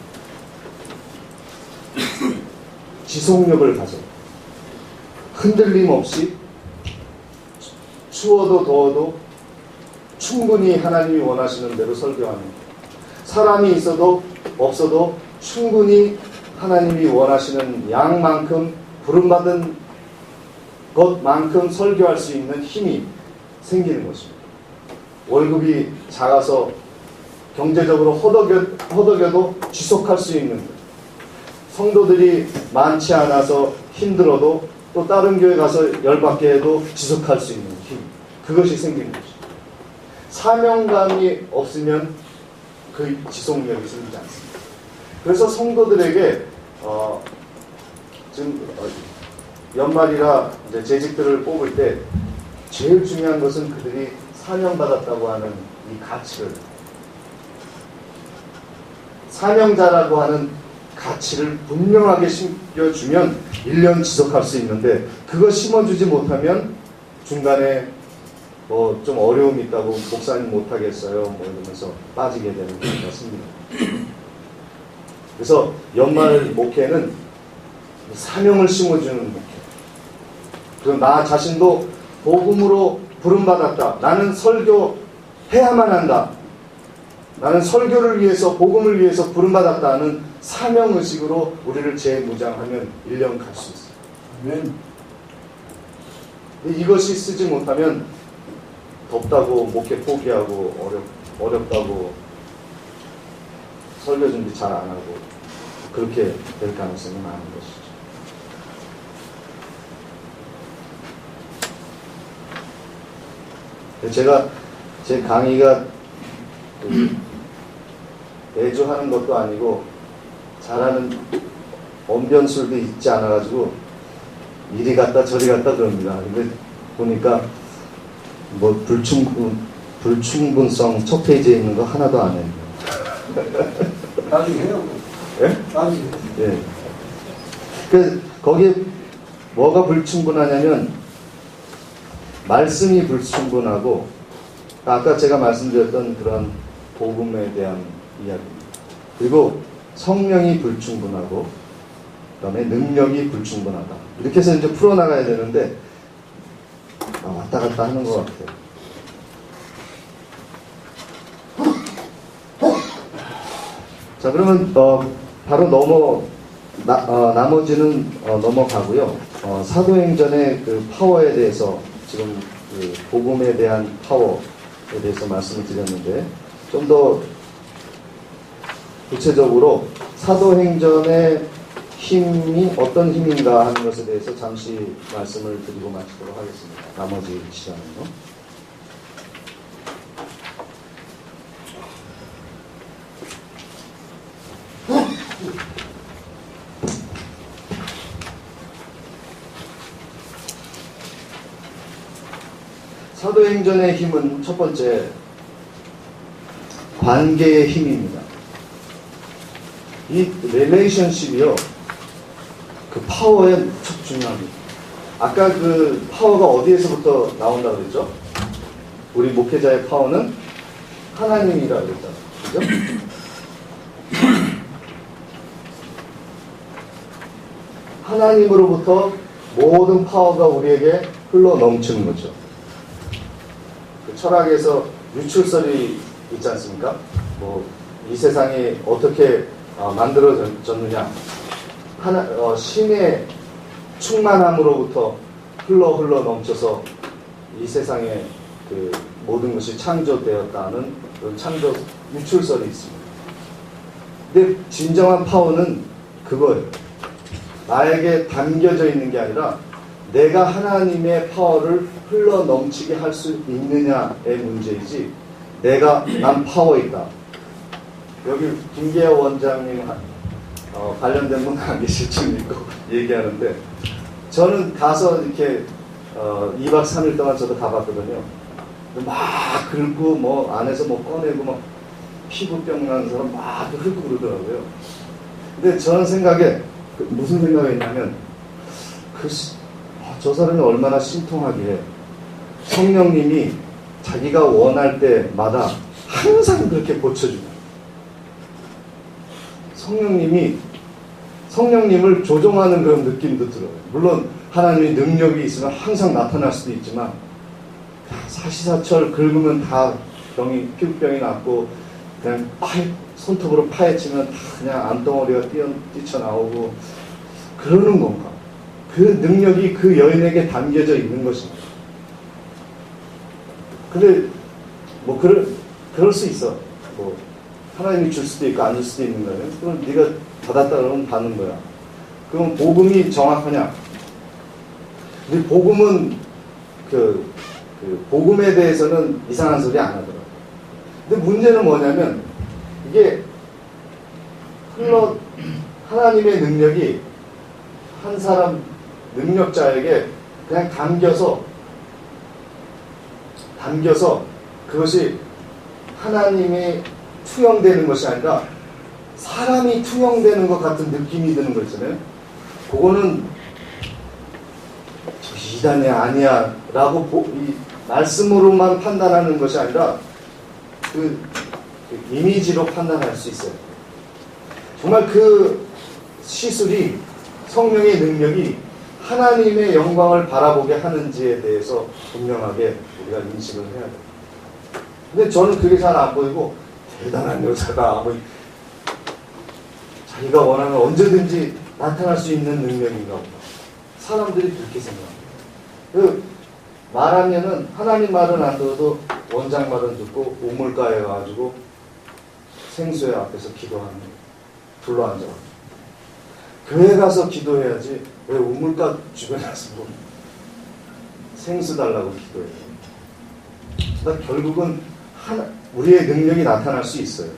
지속력을 가져 흔들림 없이 추워도 더워도 충분히 하나님이 원하시는 대로 설교하는, 사람이 있어도 없어도 충분히 하나님이 원하시는 양만큼 부름받은 것만큼 설교할 수 있는 힘이 생기는 것입니다. 월급이 작아서 경제적으로 허덕여도 지속할 수 있는 것, 성도들이 많지 않아서 힘들어도 또 다른 교회 가서 열받게 해도 지속할 수 있는 힘, 그것이 생기는 것입니다. 사명감이 없으면 그 지속력이 생기지 않습니다. 그래서 성도들에게 지금 연말이라 이제 재직들을 뽑을 때 제일 중요한 것은 그들이 사명받았다고 하는 이 가치를, 사명자라고 하는 가치를 분명하게 심겨주면 1년 지속할 수 있는데, 그거 심어주지 못하면 중간에 뭐 좀 어려움이 있다고 목사님 못하겠어요 뭐 이러면서 빠지게 되는 경우가 있습니다. 그래서 연말 목회는 사명을 심어주는 목회, 그리고 나 자신도 복음으로 부름받았다, 나는 설교해야만 한다, 나는 설교를 위해서 복음을 위해서 부름받았다는 사명의식으로 우리를 재무장하면 1년 갈 수 있어요. 아멘. 이것이 쓰지 못하면 덥다고 목회 포기하고 어렵다고 설교 준비 잘 안 하고 그렇게 될 가능성이 많은 것이죠. 제가 제 강의가 매주 하는 것도 아니고 잘하는 언변술도 있지 않아가지고 이리 갔다 저리 갔다 그럽니다. 근데 보니까 뭐 불충분성 첫 페이지에 있는 거 하나도 안 해요. 나중에 해요. 예? 나중에. 예. 그 거기에 뭐가 불충분하냐면 말씀이 불충분하고, 아까 제가 말씀드렸던 그런 복음에 대한 이야기입니다. 그리고 성령이 불충분하고, 그 다음에 능력이 불충분하다. 이렇게 해서 이제 풀어나가야 되는데 왔다 갔다 하는 것 같아요. 자, 그러면 바로 나머지는 넘어가고요. 사도행전의 그 파워에 대해서, 지금 그 복음에 대한 파워에 대해서 말씀을 드렸는데, 좀 더 구체적으로 사도행전의 힘이 어떤 힘인가 하는 것에 대해서 잠시 말씀을 드리고 마치도록 하겠습니다. 나머지 시간은요. 사도행전의 힘은 첫 번째 관계의 힘입니다. 이 릴레이션십이요, 그 파워에 무척 중요합니다. 아까 그 파워가 어디에서부터 나온다고 그랬죠? 우리 목회자의 파워는 하나님이라고 그랬잖아요. 그죠? 하나님으로부터 모든 파워가 우리에게 흘러 넘치는 거죠. 그 철학에서 유출설이 있지 않습니까? 뭐 이 세상이 어떻게 만들어졌느냐, 신의 충만함으로부터 흘러 넘쳐서 이 세상에 그 모든 것이 창조되었다는 그런 창조 유출설이 있습니다. 근데 진정한 파워는 그거예요. 나에게 담겨져 있는 게 아니라 내가 하나님의 파워를 흘러 넘치게 할 수 있느냐의 문제이지, 난 파워 있다. 여기 김계하 원장님 관련된 분 안 계실 줄 믿고 얘기하는데, 저는 가서 이렇게 2박 3일 동안 저도 가봤거든요. 막 긁고 뭐 안에서 뭐 꺼내고 막 피부병 나는 사람 막 긁고 그러더라고요. 근데 저는 생각에 무슨 생각이 있냐면, 저 사람이 얼마나 신통하게 성령님이 자기가 원할 때마다 항상 그렇게 고쳐주고, 성령님을 조종하는 그런 느낌도 들어요. 물론 하나님의 능력이 있으면 항상 나타날 수도 있지만, 사시사철 긁으면 다 피부병이 낫고, 그냥 손톱으로 파헤치면 다 그냥 암덩어리가 뛰쳐나오고 그러는 건가? 그 능력이 그 여인에게 담겨져 있는 것입니다. 근데 뭐 그럴 수 있어. 뭐 하나님이 줄 수도 있고 안 줄 수도 있는 거예요. 그럼 네가 받았다 그러면 받는 거야. 그럼 복음이 정확하냐? 근데 복음은 그 복음에 대해서는 이상한 소리 안 하더라고요. 근데 문제는 뭐냐면, 이게 하나님의 능력이 한 사람 능력자에게 그냥 담겨서 그것이 하나님이 투영되는 것이 아니라 사람이 투영되는 것 같은 느낌이 드는 거 있잖아요. 그거는 저 이단이 아니야 라고 이 말씀으로만 판단하는 것이 아니라 그 이미지로 판단할 수 있어요. 정말 그 시술이, 성령의 능력이 하나님의 영광을 바라보게 하는지에 대해서 분명하게 우리가 인식을 해야 돼요. 근데 저는 그게 잘 안 보이고, 대단한 여자다, 뭐 자기가 원하면 언제든지 나타날 수 있는 능력인가 보다. 사람들이 그렇게 생각해요. 말하면은 하나님 말은 안 들어도 원장 말은 듣고 우물가에 와가지고 생수의 앞에서 기도하는 거예요. 둘러앉아가지고. 교회 가서 기도해야지 왜 우물가 주변에 와서 뭐 생수 달라고 기도해요. 그러니까 결국은 우리의 능력이 나타날 수 있어요.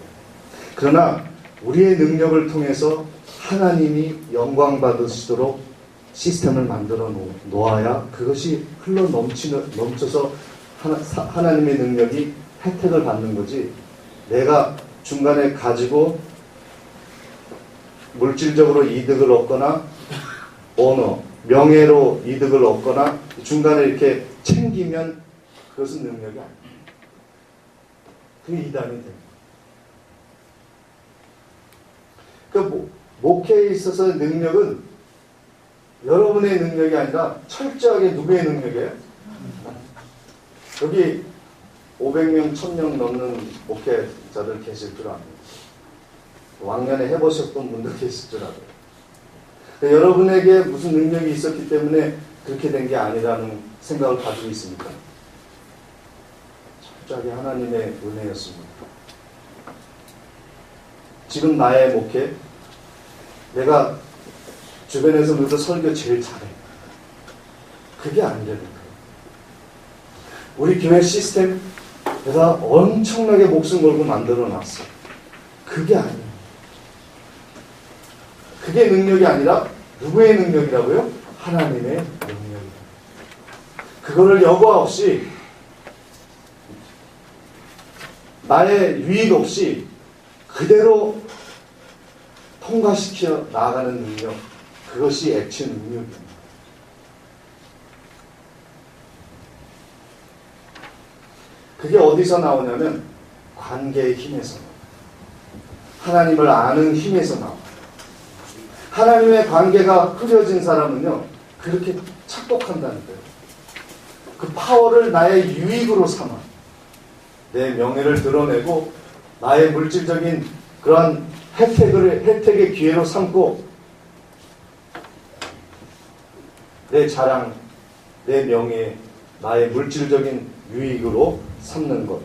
그러나 우리의 능력을 통해서 하나님이 영광 받으시도록 시스템을 만들어 놓아야 그것이 넘쳐서 하나님의 능력이 혜택을 받는 거지, 내가 중간에 가지고 물질적으로 이득을 얻거나 명예로 이득을 얻거나 중간에 이렇게 챙기면 그것은 능력이 아닙니다. 그게 이단이 됩니다. 그 목회에 있어서의 능력은 여러분의 능력이 아니라 철저하게 누구의 능력이에요? 여기 500명, 1000명 넘는 목회자들 계실 줄 압니다. 왕년에 해보셨던 분들 계실 줄 알아요. 여러분에게 무슨 능력이 있었기 때문에 그렇게 된 게 아니라는 생각을 가지고 있습니까? 철저하게 하나님의 은혜였습니다. 지금 나의 목회, 내가 주변에서 누구 설교 제일 잘해. 그게 아니라니까요. 우리 교회 시스템 내가 엄청나게 목숨 걸고 만들어 놨어. 그게 아니에요. 그게 능력이 아니라 누구의 능력이라고요? 하나님의 능력이다. 그거를 여과 없이 나의 유익 없이 그대로 통과시켜 나아가는 능력, 그것이 액체 능력입니다. 그게 어디서 나오냐면 관계의 힘에서 나와요. 하나님을 아는 힘에서 나와요. 하나님의 관계가 흐려진 사람은요, 그렇게 착복한다는 거예요. 그 파워를 나의 유익으로 삼아 내 명예를 드러내고 나의 물질적인 그러한 혜택의 기회로 삼고 내 자랑, 내 명예, 나의 물질적인 유익으로 삼는 것.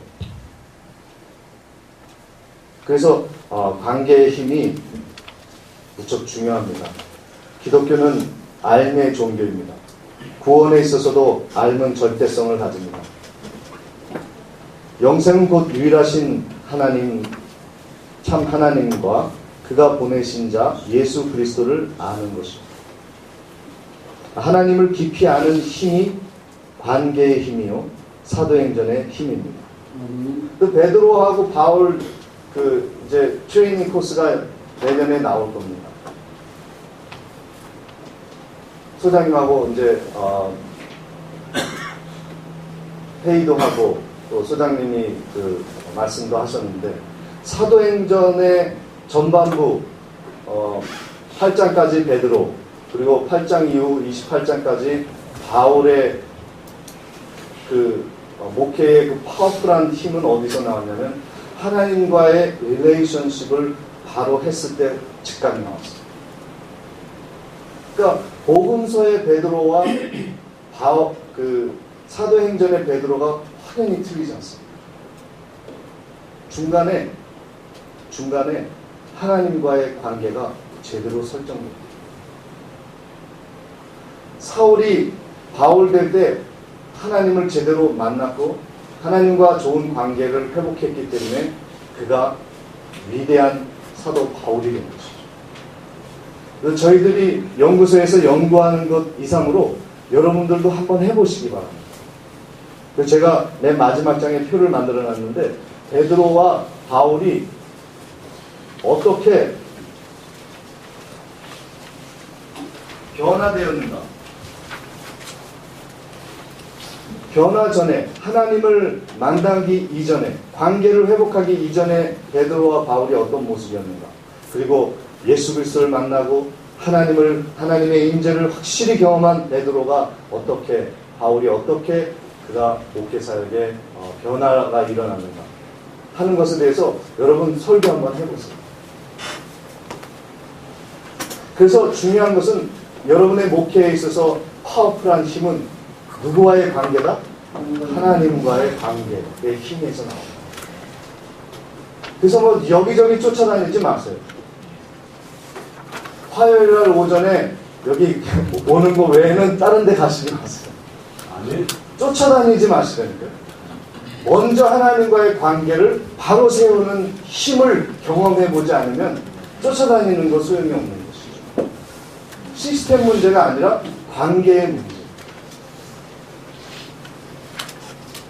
그래서 관계의 힘이 무척 중요합니다. 기독교는 알의 종교입니다. 구원에 있어서도 알은 절대성을 가집니다. 영생은 곧 유일하신 하나님, 참 하나님과 그가 보내신 자 예수 그리스도를 아는 것입니다. 하나님을 깊이 아는 힘이 관계의 힘이요 사도행전의 힘입니다. 그 베드로하고 바울 이제 트레이닝 코스가 내년에 나올 겁니다. 소장님하고 이제 회의도 하고 또 소장님이 말씀도 하셨는데 사도행전의 전반부 8장까지 베드로 그리고 8장 이후 28장까지 바울의 목회의 그 파워풀한 힘은 어디서 나왔냐면 하나님과의 릴레이션십을 바로 했을 때 직감이 나왔어요. 그러니까 복음서의 베드로와 사도행전의 베드로가 확연히 틀리지 않습니다. 중간에 하나님과의 관계가 제대로 설정됩니다. 사울이 바울 될 때 하나님을 제대로 만났고 하나님과 좋은 관계를 회복했기 때문에 그가 위대한 사도 바울이 된 것이죠. 저희들이 연구소에서 연구하는 것 이상으로 여러분들도 한번 해보시기 바랍니다. 제가 맨 마지막 장에 표를 만들어 놨는데 베드로와 바울이 어떻게 변화되었는가. 변화 전에, 하나님을 만나기 이전에, 관계를 회복하기 이전에 베드로와 바울이 어떤 모습이었는가. 그리고 예수 그리스도를 만나고 하나님의 임재를 확실히 경험한 베드로가 바울이 어떻게 그가 목회 사역에 변화가 일어났는가 하는 것에 대해서 여러분 설교 한번 해보세요. 그래서 중요한 것은 여러분의 목회에 있어서 파워풀한 힘은 누구와의 관계다? 하나님과의 관계의 힘에서 나옵니다. 그래서 여기저기 쫓아다니지 마세요. 화요일날 오전에 여기 오는 거 외에는 다른 데 가시지 마세요. 아니, 쫓아다니지 마시라니까요. 먼저 하나님과의 관계를 바로 세우는 힘을 경험해보지 않으면 쫓아다니는 거 소용이 없는 것이죠. 시스템 문제가 아니라 관계의 문제.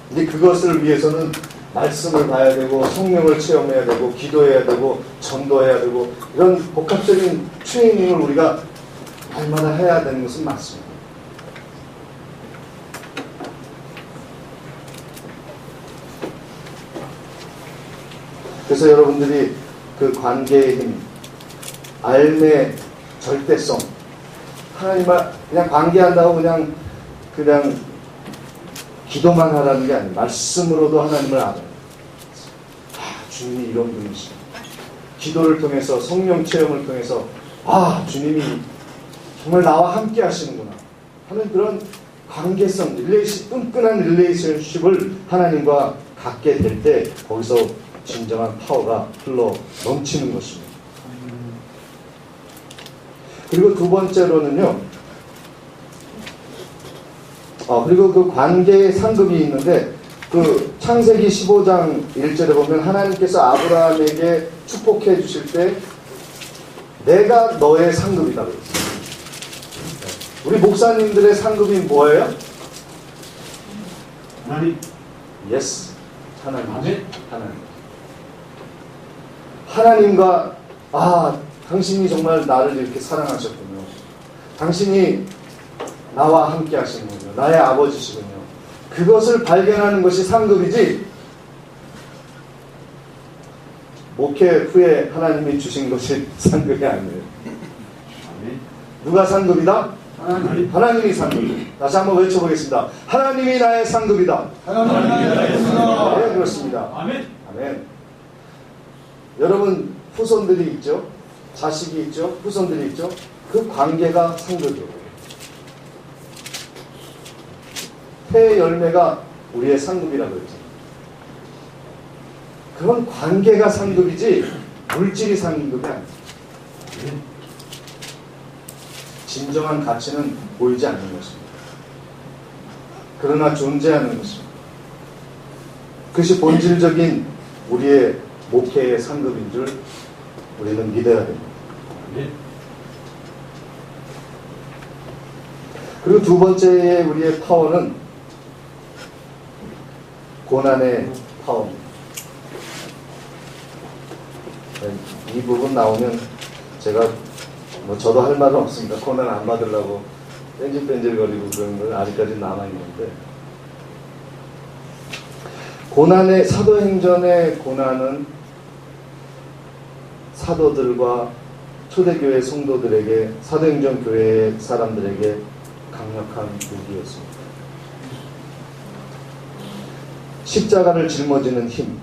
근데 그것을 위해서는 말씀을 봐야 되고 성령을 체험해야 되고 기도해야 되고 전도해야 되고 이런 복합적인 트레이닝을 우리가 날마다 해야 되는 것은 맞습니다. 그래서 여러분들이 그 관계의 힘, 알의 절대성, 하나님과 그냥 관계한다고 그냥 기도만 하라는 게 아니에요. 말씀으로도 하나님을 알아요. 주님이 이런 분이시다. 기도를 통해서 성령 체험을 통해서 주님이 정말 나와 함께 하시는구나 하는 그런 관계성, 끈끈한 릴레이션십을 하나님과 갖게 될 때 거기서 진정한 파워가 흘러 넘치는 것입니다. 그리고 두 번째로는요. 그리고 그 관계의 상급이 있는데 그 창세기 15장 1절에 보면 하나님께서 아브라함에게 축복해 주실 때 내가 너의 상급이다 그랬어요. 우리 목사님들의 상급이 뭐예요? 하나님. 예스. 하나님. 아멘. 하나님. 하나님과 당신이 정말 나를 이렇게 사랑하셨군요. 당신이 나와 함께 하시는군요. 나의 아버지시군요. 그것을 발견하는 것이 상급이지, 목회 후에 하나님이 주신 것이 상급이 아니에요. 누가 상급이다? 하나님이 상급이다. 다시 한번 외쳐보겠습니다. 하나님이 나의 상급이다. 하나님이 나의 상급이다. 네, 그렇습니다. 아멘. 아멘. 여러분, 후손들이 있죠? 자식이 있죠? 후손들이 있죠? 그 관계가 상급이에요. 폐의 열매가 우리의 상급이라고 했잖아요. 그런 관계가 상급이지 물질이 상급이 아니에요. 진정한 가치는 보이지 않는 것입니다. 그러나 존재하는 것입니다. 그것이 본질적인 우리의 목회의 상급인 줄 우리는 믿어야 됩니다. 그리고 두 번째의 우리의 파워는 고난의 파워입니다. 이 부분 나오면 제가 저도 할 말은 없습니다. 고난 안 받으려고 뺀질뺀질거리고 그런 건 아직까지 남아있는데, 고난의, 사도행전의 고난은 사도들과 초대교회 성도들에게, 사도행전 교회 사람들에게 강력한 무기였습니다. 십자가를 짊어지는 힘,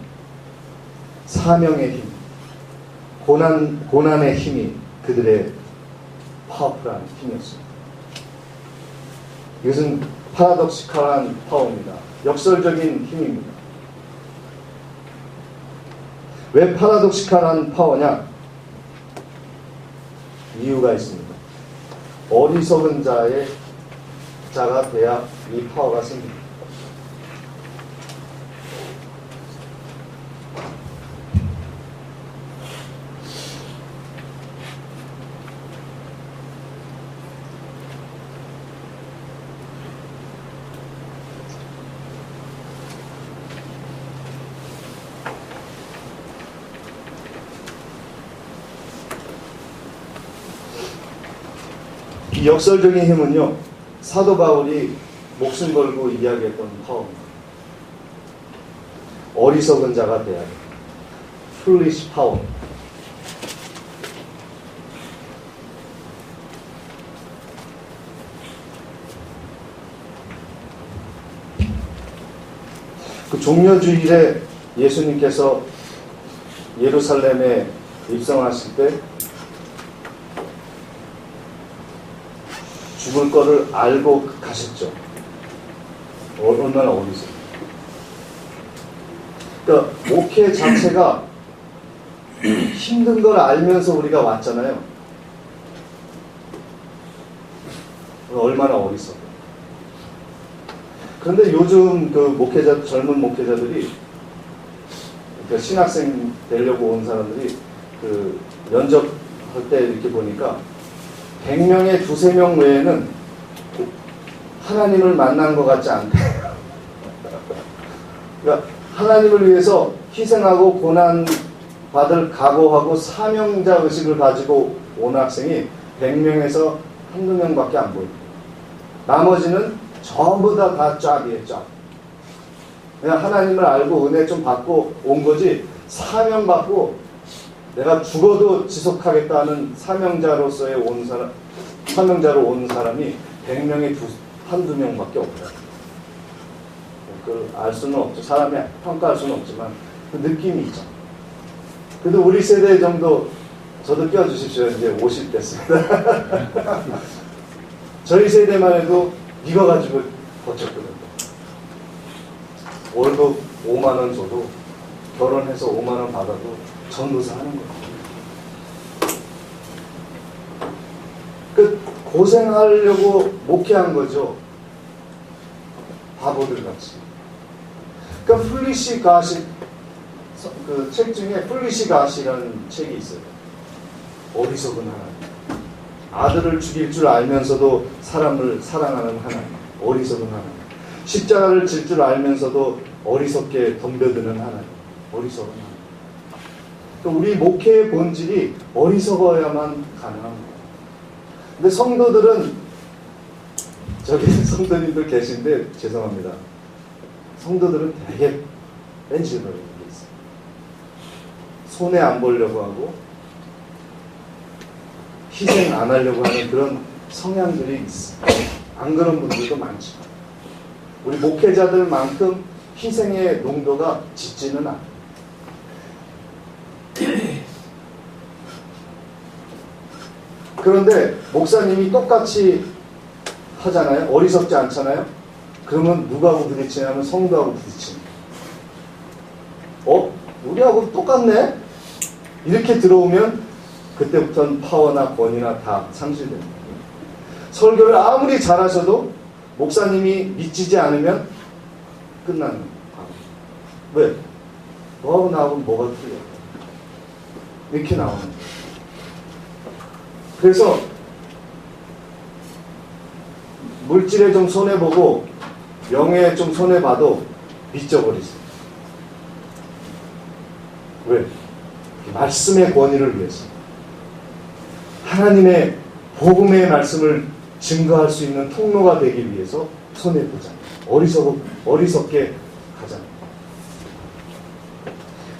사명의 힘, 고난의 힘이 그들의 파워풀한 힘이었습니다. 이것은 파라독시칼한 파워입니다. 역설적인 힘입니다. 왜 파라독시칼한 파워냐? 이유가 있습니다. 어리석은 자가 돼야 이 파워가 생깁니다. 이 역설적인 힘은요, 사도 바울이 목숨 걸고 이야기했던 파워입니다. 어리석은 자가 돼야 돼. foolish power. 그 종려주일에 예수님께서 예루살렘에 입성하실 때 죽을 거를 알고 가셨죠. 얼마나 어리세요. 그러니까 목회 자체가 힘든 걸 알면서 우리가 왔잖아요. 얼마나 어리석어요. 그런데 요즘 그 젊은 목회자들이, 그러니까 신학생 되려고 온 사람들이 그 면접할 때 이렇게 보니까 100명에 2~3명 외에는 하나님을 만난 것 같지 않대. 그러니까 하나님을 위해서 희생하고 고난 받을 각오하고 사명자 의식을 가지고 온 학생이 100명에서 1~2명밖에 안 보입니다. 나머지는 전부 다 짭이에요, 짭. 그냥 하나님을 알고 은혜 좀 받고 온 거지, 사명받고 내가 죽어도 지속하겠다는 사명자로서의 사명자로 온 사람이 100명에 1~2명밖에 없어요. 그걸 알 수는 없죠. 사람이 평가할 수는 없지만 그 느낌이 있죠. 그래도 우리 세대 정도, 저도 껴주십시오. 이제 50 됐습니다. 저희 세대만 해도 이거 가지고 버텼거든요. 월급 5만 원 줘도, 결혼해서 5만 원 받아도 전도사 하는 거예요. 그 고생하려고 목회한 거죠. 바보들 같이. 그러니까 플리시 가시, 그 책 중에 플리시 가시라는 책이 있어요. 어리석은 하나님. 아들을 죽일 줄 알면서도 사람을 사랑하는 하나님. 어리석은 하나님. 십자가를 질 줄 알면서도 어리석게 덤벼드는 하나님. 어리석은 하나님. 우리 목회의 본질이 어리석어야만 가능한 거예요. 근데 성도들은, 저기 성도님들 계신데 죄송합니다. 성도들은 되게 뺀질거리는 게 있어요. 손해 안 보려고 하고 희생 안 하려고 하는 그런 성향들이 있어요. 안 그런 분들도 많죠. 우리 목회자들만큼 희생의 농도가 짙지는 않아요. 그런데 목사님이 똑같이 하잖아요. 어리석지 않잖아요. 그러면 누구하고 부딪히냐면 성도하고 부딪힙니다. 우리하고 똑같네? 이렇게 들어오면 그때부터는 파워나 권위나 다 상실됩니다. 설교를 아무리 잘하셔도 목사님이 미치지 않으면 끝나는 거예요. 왜? 너하고 나하고 뭐가 틀려? 이렇게 나오는 거예요. 그래서 물질에 좀 손해보고 명예에 좀 손해봐도 미쳐버리세요. 왜? 말씀의 권위를 위해서, 하나님의 복음의 말씀을 증거할 수 있는 통로가 되기 위해서 손해보잖아요. 어리석게 가잖아요.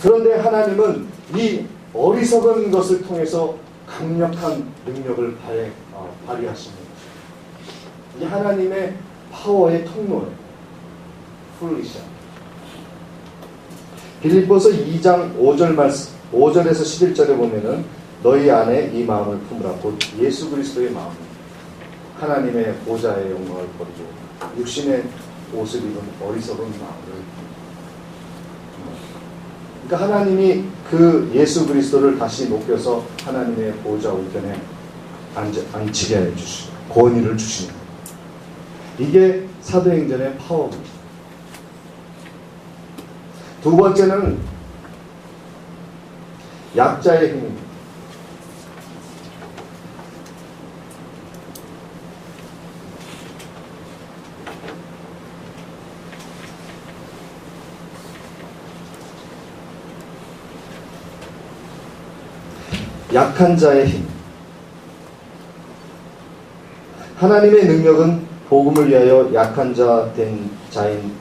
그런데 하나님은 이 어리석은 것을 통해서 강력한 능력을 발휘하시는 거죠. 이게 하나님의 파워의 통로예요. 풀리샤. 빌립보서 2장 5절에서 11절에 보면은 너희 안에 이 마음을 품으라. 곧 예수 그리스도의 마음, 하나님의 보좌의 영광을 버리고 육신의 옷을 입은 어리석은 마음을. 그러니까 하나님이 그 예수 그리스도를 다시 높여서 하나님의 보좌 우편에 앉히게 해주시고 권위를 주시는 거예요. 이게 사도행전의 파워입니다. 두 번째는 약자의 힘입니다. 약한 자의 힘. 하나님의 능력은 복음을 위하여 약한 자인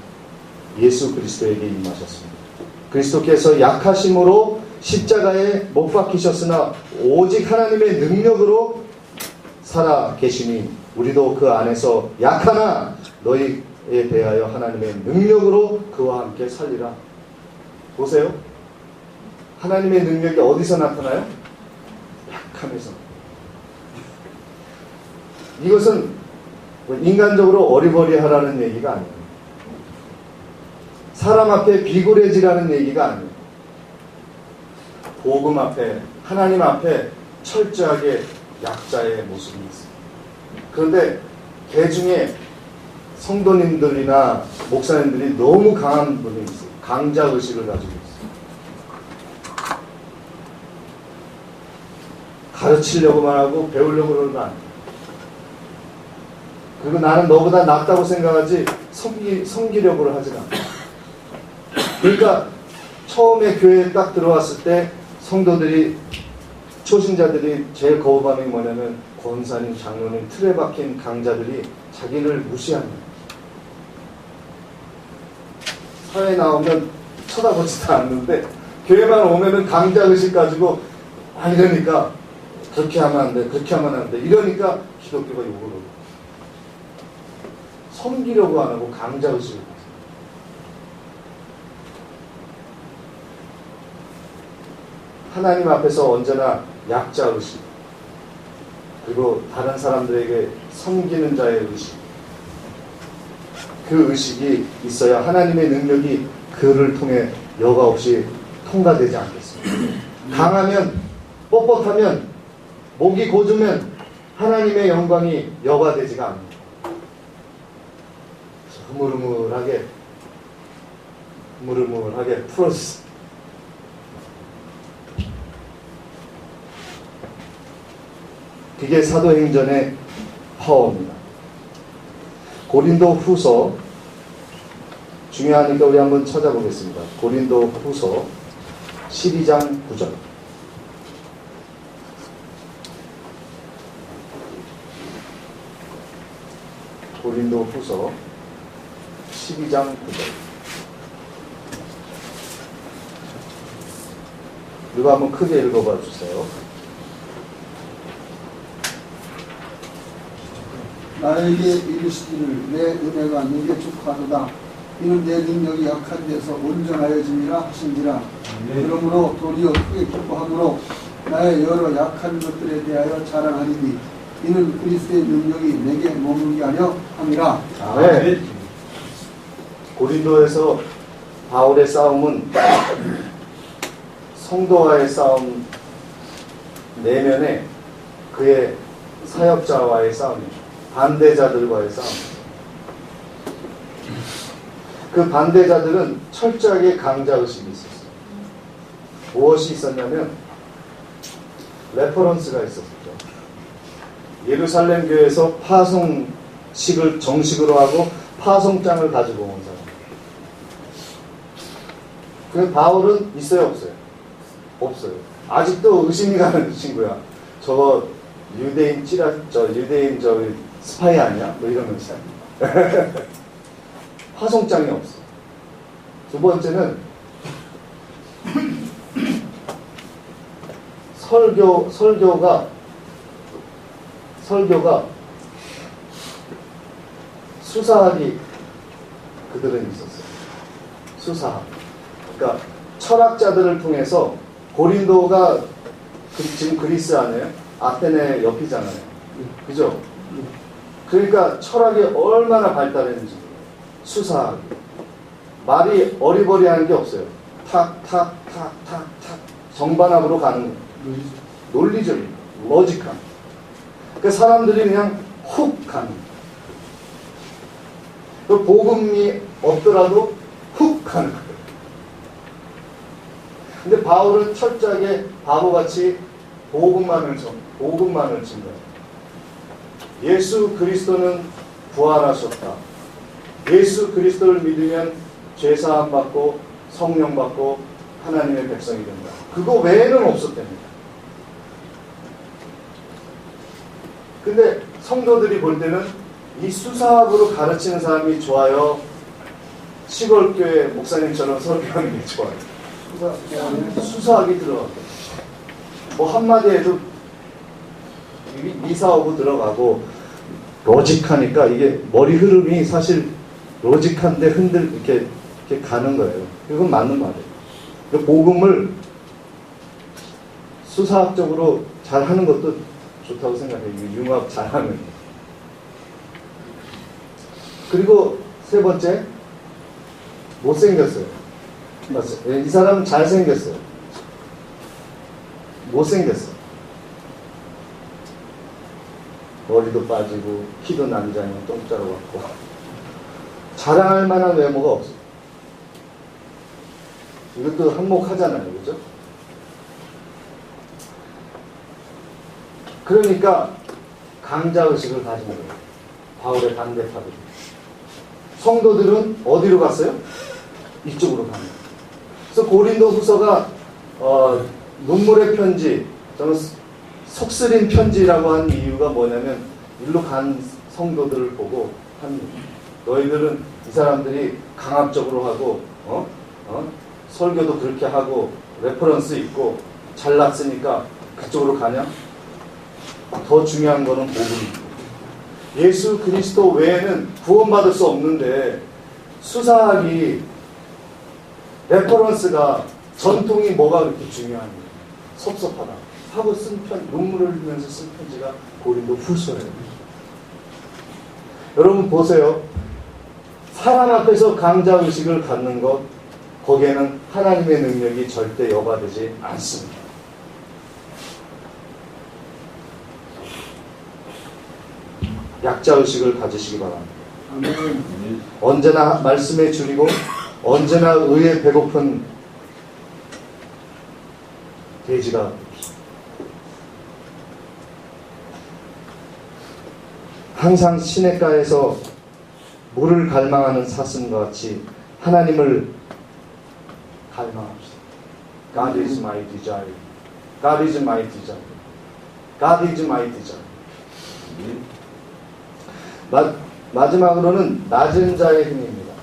예수 그리스도에게 임하셨습니다. 그리스도께서 약하심으로 십자가에 못 박히셨으나 오직 하나님의 능력으로 살아 계시니 우리도 그 안에서 약하나 너희에 대하여 하나님의 능력으로 그와 함께 살리라. 보세요. 하나님의 능력이 어디서 나타나요? 약함에서. 이것은 인간적으로 어리버리하라는 얘기가 아니에요. 사람 앞에 비굴해지라는 얘기가 아니에요. 복음 앞에, 하나님 앞에 철저하게 약자의 모습이 있어요. 그런데 개중에 성도님들이나 목사님들이 너무 강한 분이 있어요. 강자의식을 가지고 있어요. 가르치려고만 하고 배우려고 그러는 거 아니에요. 그리고 나는 너보다 낫다고 생각하지 섬기려고 하지 않아요. 그러니까 처음에 교회에 딱 들어왔을 때 성도들이, 초신자들이 제일 거부감이 뭐냐면 권사님, 장로님, 틀에 박힌 강자들이 자기를 무시하는 거예요. 사회에 나오면 쳐다보지도 않는데 교회만 오면은 강자의식 가지고 이러니까 그렇게 하면 안 돼, 그렇게 하면 안 돼, 이러니까 기독교가 욕을 하고 섬기려고 안 하고 강자의식을 가지고. 하나님 앞에서 언제나 약자의식, 그리고 다른 사람들에게 섬기는 자의 의식, 그 의식이 있어야 하나님의 능력이 그를 통해 여과 없이 통과되지 않겠습니다. 강하면, 뻣뻣하면, 목이 고주면 하나님의 영광이 여과되지가 않습니다. 흐물흐물하게 풀어주세요. 그게 사도행전의 파워입니다. 고린도 후서, 중요하니까 우리 한번 찾아보겠습니다. 고린도 후서 12장 9절. 고린도 후서 12장 9절. 이거 한번 크게 읽어봐 주세요. 나에게 이르시기를 내 은혜가 네게 족하도다. 이는 내 능력이 약한 데서 온전하여짐이라 하신지라. 그러므로 도리어 크게 기뻐함으로 나의 여러 약한 것들에 대하여 자랑하리니 이는 그리스도의 능력이 내게 머물게 하려 함이라. 네. 고린도에서 바울의 싸움은 성도와의 싸움 내면에 그의 사역자와의 싸움이죠. 반대자들과의 싸움. 그 반대자들은 철저하게 강자의식이 있었어요. 무엇이 있었냐면 레퍼런스가 있었죠. 예루살렘 교회에서 파송식을 정식으로 하고 파송장을 가지고 온 사람. 그 바울은 있어요, 없어요? 없어요. 아직도 의심이 가는 친구야. 저거 유대인 스파이 아니야? 뭐 이러면서. 파송장이 없어. 두 번째는 설교가 수사학이 그들은 있었어요. 수사학. 그러니까 철학자들을 통해서 고린도가 지금 그리스 아니에요? 아테네 옆이잖아요. 그죠? 그러니까 철학이 얼마나 발달했는지 수사학. 말이 어리버리한 게 없어요. 탁 정반합으로 가는 거예요. 논리적, 로직한. 그 사람들이 그냥 훅 가는 거예요. 그 복음이 없더라도 훅 가는 거예요. 근데 바울은 철저하게 바보같이 복음만을 준 거예요. 예수 그리스도는 부활하셨다. 예수 그리스도를 믿으면 죄사함 받고 성령 받고 하나님의 백성이 된다. 그거 외에는 없었답니다. 근데 성도들이 볼 때는 이 수사학으로 가르치는 사람이 좋아요? 시골교회 목사님처럼 설교하는 게 좋아요? 수사학이 들어가고 뭐 한마디 해도 미사하고 들어가고 로직하니까 이게 머리 흐름이 사실 로직한데 이렇게 가는 거예요. 이건 맞는 말이에요. 복음을 수사학적으로 잘 하는 것도 좋다고 생각해요. 융합 잘하는. 그리고 세 번째, 못생겼어요. 이 사람은 잘생겼어요. 못생겼어요. 머리도 빠지고 키도 남자니 똥자루 같고 자랑할 만한 외모가 없어요. 이것도 한몫하잖아요. 그죠? 그러니까 강자의식을 가진 거예요. 바울의 반대파들. 성도들은 어디로 갔어요? 이쪽으로 가는 거예요. 그래서 고린도 후서가 눈물의 편지, 저는 속쓰린 편지라고 한 이유가 뭐냐면 일로 간 성도들을 보고 너희들은 이 사람들이 강압적으로 하고 설교도 그렇게 하고 레퍼런스 있고 잘났으니까 그쪽으로 가냐? 더 중요한 거는 복음입니다. 예수 그리스도 외에는 구원받을 수 없는데 수사학이 레퍼런스가 전통이 뭐가 그렇게 중요한 거예요? 섭섭하다 하고 쓴 눈물을 흘리면서 쓴 편지가 고린도 후서예요. 여러분 보세요. 사람 앞에서 강자의식을 갖는 것, 거기에는 하나님의 능력이 절대 여과되지 않습니다. 약자의식을 가지시기 바랍니다. 언제나 말씀에 줄이고 언제나 의에 배고픈 돼지가 항상 시냇가에서 물을 갈망하는 사슴과 같이 하나님을 갈망합시다. God is my desire. God is my desire. God is my desire. 마지막으로는 낮은 자의 힘입니다.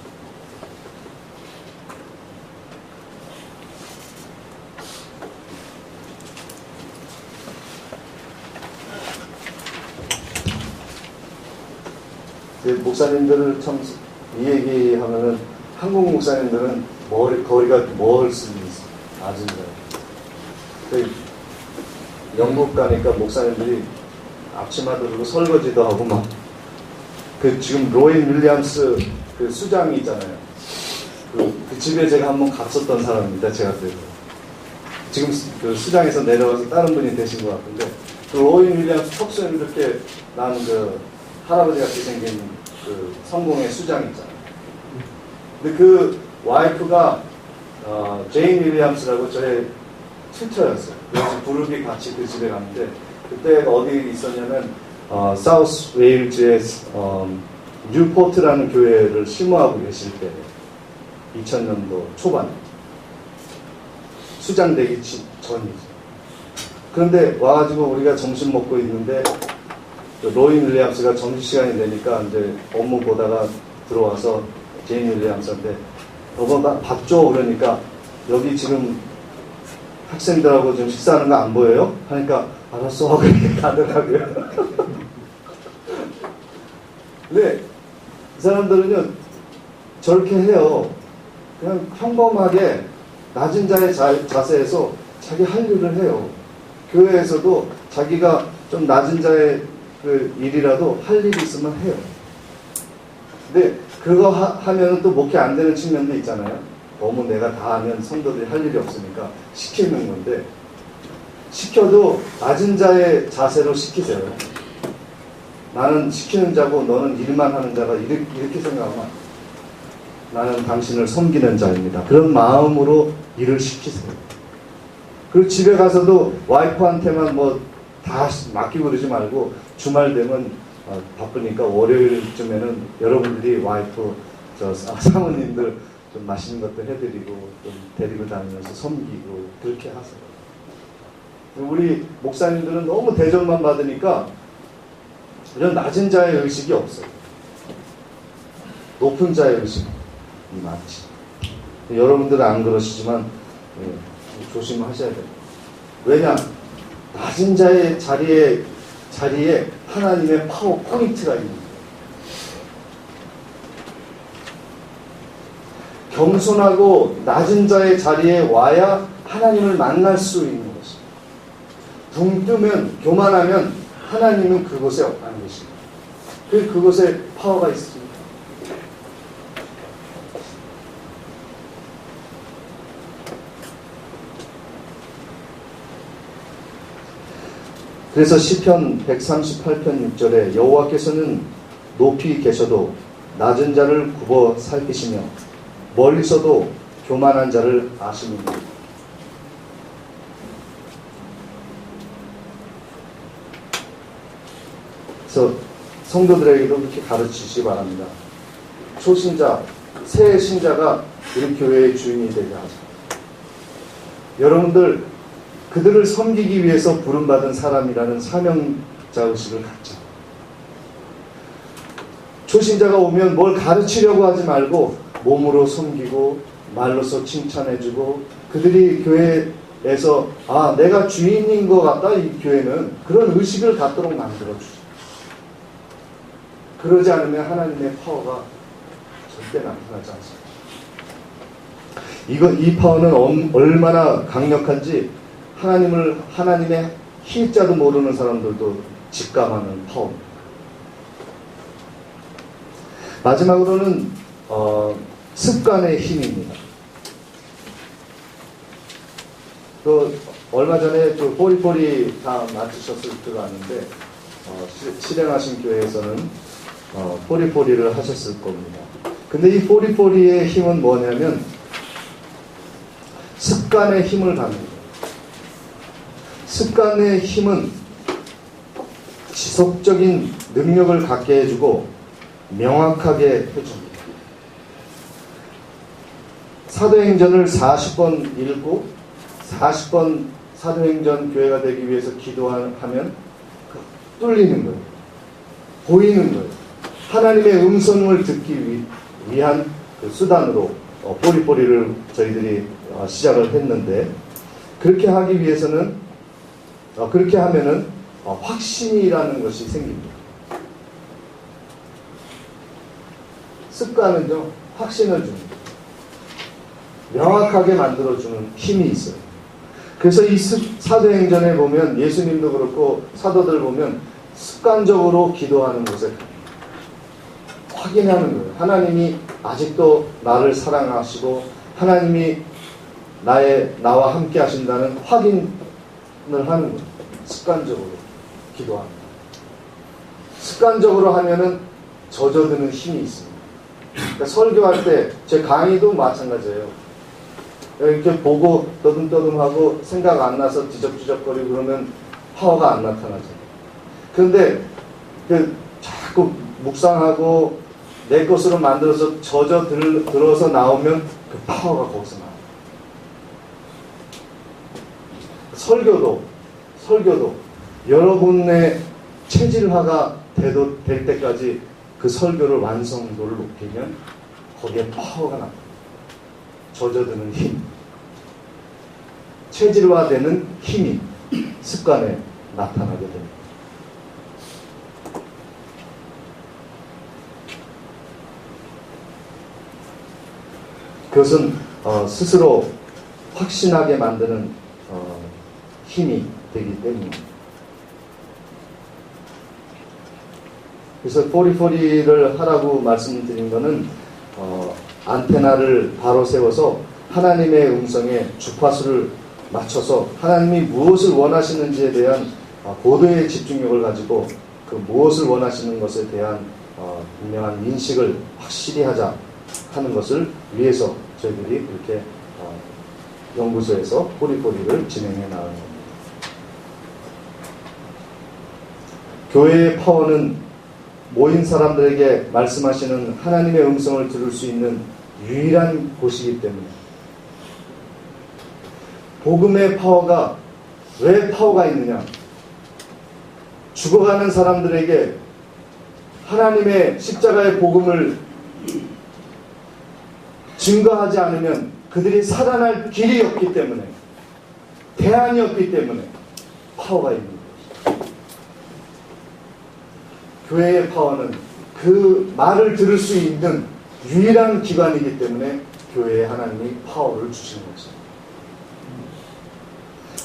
목사님들을 참 이 얘기하면은 한국 목사님들은 거리가 멀 수도 있어. 낮은 자. 영국 가니까 목사님들이 앞치마도 들고 설거지도 하고 막 지금 로인 윌리엄스 그 수장이 있잖아요. 그 집에 제가 한번 갔었던 사람입니다. 제가 그래도 지금 그 수장에서 내려와서 다른 분이 되신 것 같은데 그 로인 윌리엄스 턱수에 이렇게 나는 그 할아버지 같이 생긴 그 성공의 수장 있잖아요. 근데 그 와이프가 제인 윌리엄스라고 저의 튜터였어요. 그래서 부르기 같이 그 집에 갔는데 그때 어디 있었냐면 사우스 웨일즈의 뉴포트라는 교회를 심호하고 계실 때 2000년도 초반 수장 되기 전이죠. 그런데 와가지고 우리가 점심 먹고 있는데 로인 윌리엄스가 점심시간이 되니까 이제 업무 보다가 들어와서 제인 윌리엄스한테 여보 밥 줘 그러니까 여기 지금 학생들하고 지금 식사하는 거 안 보여요? 하니까 알았어 하고 이렇게 가더라고요. 근데 이 사람들은요 저렇게 해요. 그냥 평범하게 낮은 자의 자세에서 자기 할 일을 해요. 교회에서도 자기가 좀 낮은 자의 그 일이라도 할 일이 있으면 해요. 근데 그거 하면 또 목회 안 되는 측면도 있잖아요. 너무 내가 다 하면 성도들이 할 일이 없으니까 시키는 건데 시켜도 낮은 자의 자세로 시키세요. 나는 시키는 자고 너는 일만 하는 자가 이렇게 생각하면 나는 당신을 섬기는 자입니다. 그런 마음으로 일을 시키세요. 그리고 집에 가서도 와이프한테만 뭐 다 맡기고 그러지 말고 주말 되면 바쁘니까 월요일쯤에는 여러분들이 와이프 사모님들 좀 맛있는 것도 해드리고 좀 데리고 다니면서 섬기고 그렇게 하세요. 우리 목사님들은 너무 대접만 받으니까 이런 낮은 자의 의식이 없어요. 높은 자의 의식이 많지. 여러분들은 안 그러시지만 조심하셔야 돼요. 왜냐? 낮은 자의 자리에 하나님의 파워 포인트가 있는 거예요. 겸손하고 낮은 자의 자리에 와야 하나님을 만날 수 있는 것입니다. 붕 뜨면 교만하면 하나님은 그곳에 안 계십니다. 그곳에 파워가 있습니다. 그래서 시편 138편 6절에 여호와께서는 높이 계셔도 낮은 자를 굽어 살피시며 멀리서도 교만한 자를 아시느니라. 그래서 성도들에게도 그렇게 가르치시기 바랍니다. 초신자, 새 신자가 우리 교회의 주인이 되게 하자. 여러분들 그들을 섬기기 위해서 부름받은 사람이라는 사명자의식을 갖자. 초신자가 오면 뭘 가르치려고 하지 말고 몸으로 섬기고 말로서 칭찬해주고 그들이 교회에서 내가 주인인 것 같다 이 교회는 그런 의식을 갖도록 만들어주죠. 그러지 않으면 하나님의 파워가 절대 나타나지 않습니다. 이 파워는 얼마나 강력한지 하나님의 희자도 모르는 사람들도 직감하는 파워입니다. 마지막으로는 습관의 힘입니다. 얼마 전에 포리포리 다 맡으셨을 줄 아는데 실행하신 교회에서는 포리포리를 하셨을 겁니다. 근데 이 포리포리의 힘은 뭐냐면 습관의 힘을 갖는 거예요. 습관의 힘은 지속적인 능력을 갖게 해주고 명확하게 해줍니다. 사도행전을 40번 읽고 40번 사도행전 교회가 되기 위해서 기도하면 뚫리는 거예요. 보이는 거예요. 하나님의 음성을 듣기 위한 그 수단으로 뽀리뽀리를 저희들이 시작을 했는데, 그렇게 하기 위해서는 그렇게 하면은 확신이라는 것이 생깁니다. 습관은요, 확신을 줍니다. 명확하게 만들어주는 힘이 있어요. 그래서 이 사도행전에 보면, 예수님도 그렇고 사도들 보면 습관적으로 기도하는 것을 확인하는 거예요. 하나님이 아직도 나를 사랑하시고 하나님이 나와 함께 하신다는 확인을 하는 거예요. 습관적으로 기도합니다. 습관적으로 하면은 젖어드는 힘이 있습니다. 그러니까 설교할 때, 제 강의도 마찬가지예요. 이렇게 보고 떠듬떠듬하고 생각 안 나서 뒤적뒤적거리고 그러면 파워가 안 나타나죠. 그런데 자꾸 묵상하고 내 것으로 만들어서 들어서 나오면 그 파워가 거기서 나와요. 설교도 여러분의 체질화가 될 때까지 그 설교를 완성도를 높이면 거기에 파워가 나타나요. 젖어드는 힘, 체질화되는 힘이 습관에 나타나게 됩니다. 그것은 스스로 확신하게 만드는 힘이 되기 때문입니다. 그래서 포리포리를 하라고 말씀드린 것은 안테나를 바로 세워서 하나님의 음성에 주파수를 맞춰서 하나님이 무엇을 원하시는지에 대한 고도의 집중력을 가지고 그 무엇을 원하시는 것에 대한 분명한 인식을 확실히 하자 하는 것을 위해서 저희들이 그렇게 연구소에서 포리포리를 진행해 나가는 겁니다. 교회의 파워는 모인 사람들에게 말씀하시는 하나님의 음성을 들을 수 있는 유일한 곳이기 때문에, 복음의 파워가 왜 파워가 있느냐? 죽어가는 사람들에게 하나님의 십자가의 복음을 증거하지 않으면 그들이 살아날 길이 없기 때문에, 대안이 없기 때문에 파워가 있는 것입니다. 교회의 파워는 그 말을 들을 수 있는 유일한 기관이기 때문에 교회에 하나님이 파워를 주시는 것입니다.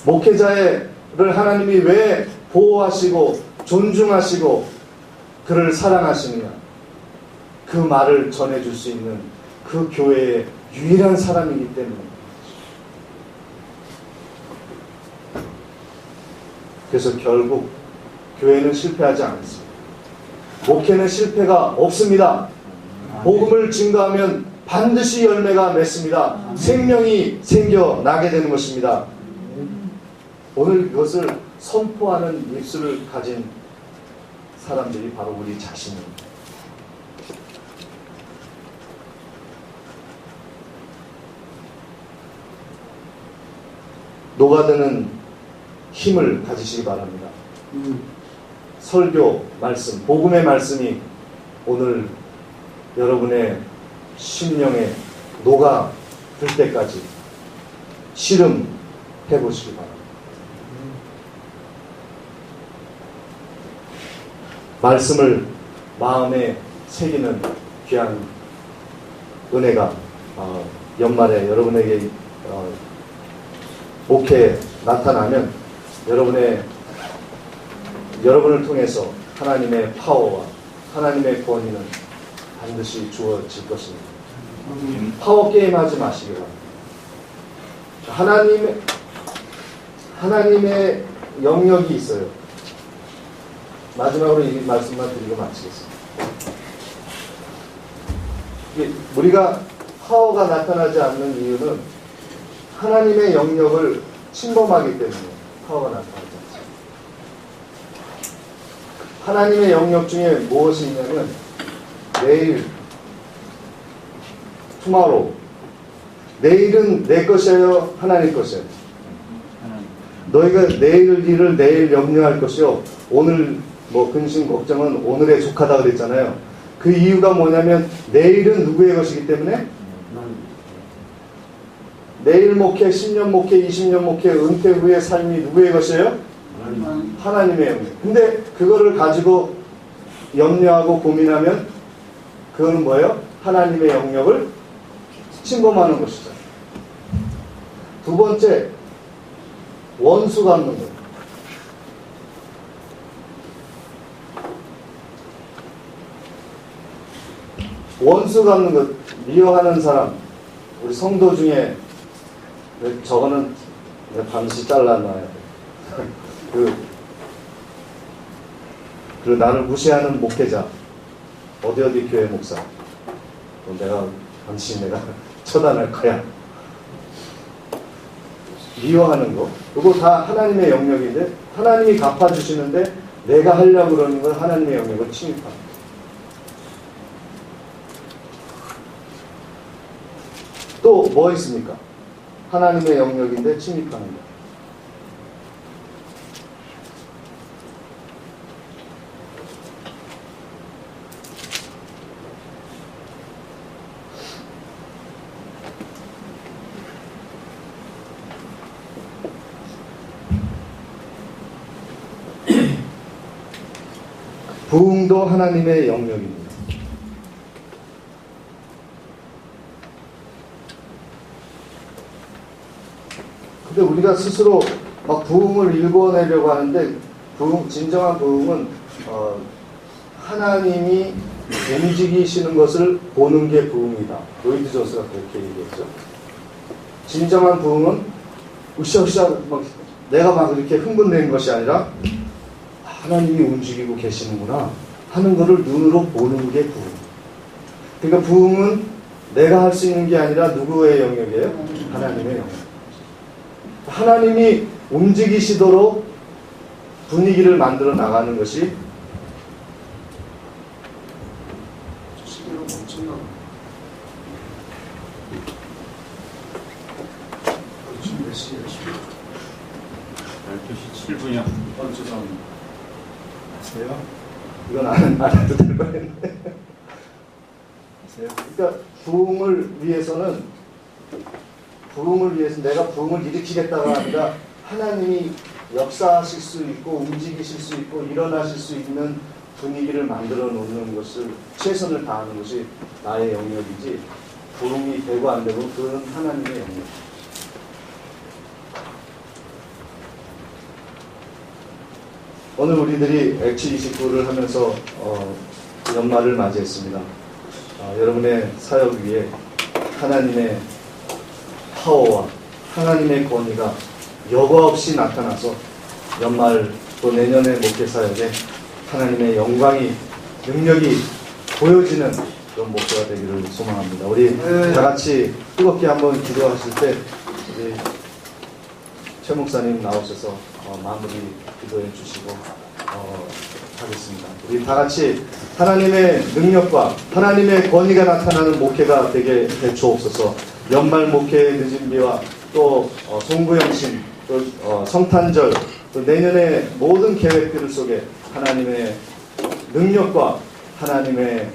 목회자를 하나님이 왜 보호하시고 존중하시고 그를 사랑하시느냐? 그 말을 전해줄 수 있는 그 교회의 유일한 사람이기 때문에. 그래서 결국 교회는 실패하지 않습니다. 목회는 실패가 없습니다. 복음을 증거하면 반드시 열매가 맺습니다. 생명이 생겨나게 되는 것입니다. 오늘 이것을 선포하는 입술을 가진 사람들이 바로 우리 자신입니다. 녹아드는 힘을 가지시기 바랍니다. 설교 말씀, 복음의 말씀이 오늘 여러분의 심령에 녹아들 때까지 실험해 보시기 바랍니다. 말씀을 마음에 새기는 귀한 은혜가 연말에 여러분에게 목회에 나타나면 여러분을 통해서 하나님의 파워와 하나님의 권위는 반드시 주어질 것입니다. 파워 게임 하지 마시기 바랍니다. 하나님의 영역이 있어요. 마지막으로 이 말씀만 드리고 마치겠습니다. 우리가 파워가 나타나지 않는 이유는 하나님의 영역을 침범하기 때문에 파워가 나타나지 않습니다. 하나님의 영역 중에 무엇이 있냐면 내일, tomorrow. 내일은 내 것이에요? 하나님 것이에요? 너희가 내일 일을 내일 염려할 것이요 오늘 뭐 근심 걱정은 오늘에 족하다 그랬잖아요. 그 이유가 뭐냐면 내일은 누구의 것이기 때문에 내일 목회, 10년 목회, 20년 목회, 은퇴 후의 삶이 누구의 것이에요? 하나님의 영역. 근데 그거를 가지고 염려하고 고민하면 그거는 뭐예요? 하나님의 영역을 침범하는 것이죠. 두 번째, 원수 갚는 것. 원수 갚는 것, 미워하는 사람, 우리 성도 중에 저거는 반드시 잘라놔야 돼. 그리고 나를 무시하는 목회자, 어디 교회 목사, 내가 반드시 내가 처단할 거야. 미워하는 거, 그거 다 하나님의 영역인데 하나님이 갚아주시는데 내가 하려고 그러는 건 하나님의 영역을 침입합니다. 또 뭐 있습니까? 하나님의 영역인데 침입하는 거. 부흥도 하나님의 영역입니다. 근데 우리가 스스로 막 부흥을 일궈내려고 하는데 진정한 부흥은 하나님이 움직이시는 것을 보는 게 부흥이다. 로이드 존스가 그렇게 얘기했죠. 진정한 부흥은 으쌰으쌰 내가 막 이렇게 흥분되는 것이 아니라 하나님이 움직이고 계시는구나 하는 것을 눈으로 보는 게 부흥. 그러니까 부흥은 내가 할 수 있는 게 아니라 누구의 영역이에요? 하나님의 영역. 하나님이 움직이시도록 분위기를 만들어 나가는 것이 시계로 멈췄나? 지금 몇 시에요? 12시 7분이요. 죄송합니다. 아세요? 이건 안 해도 될 뻔했네. 그러니까 부흥을 위해서 내가 부흥을 일으키겠다가 아니라 하나님이 역사하실 수 있고 움직이실 수 있고 일어나실 수 있는 분위기를 만들어 놓는 것을 최선을 다하는 것이 나의 영역이지 부흥이 되고 안 되고 그건 하나님의 영역. 오늘 우리들이 액치 29를 하면서 연말을 맞이했습니다. 여러분의 사역 위에 하나님의 파워와 하나님의 권위가 여과 없이 나타나서 연말 또 내년의 목회 사역에 하나님의 영광이 능력이 보여지는 그런 목회가 되기를 소망합니다. 우리 다 같이 뜨겁게 한번 기도하실 때 우리 최 목사님 나오셔서 마무리 기도해 주시고 하겠습니다. 우리 다 같이 하나님의 능력과 하나님의 권위가 나타나는 목회가 되게 해 주옵소서. 연말 목회의 늦은비와 또 송구영신 또 성탄절 또 내년의 모든 계획들 속에 하나님의 능력과 하나님의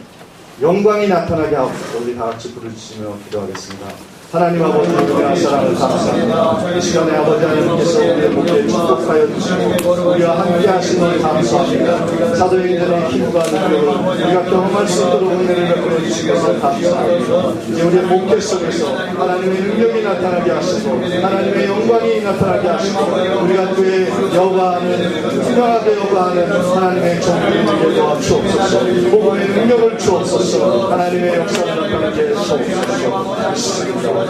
영광이 나타나게 하옵소서. 우리 다 같이 부르짖으며 기도하겠습니다. 하나님 아버지 은혜와 사랑을 감사합니다. 이 시간에 아버지 하나님께서 우리의 목회에 축복하여 주시고 우리와 함께 하시니 감사합니다. 사도행전의 힘과 능력을 우리가 경험할 수 있도록 은혜를 베풀어 주시면서 감사합니다. 이제 우리의 목회 속에서 하나님의 능력이 나타나게 하시고 하나님의 영광이 나타나게 하시고 우리가 그의 여과하는 투명하게 여과하는 하나님의 종들이 되게 도와주옵소서. 복음의 능력을 주옵소서. 하나님의 역사를 나타나게 하옵소서.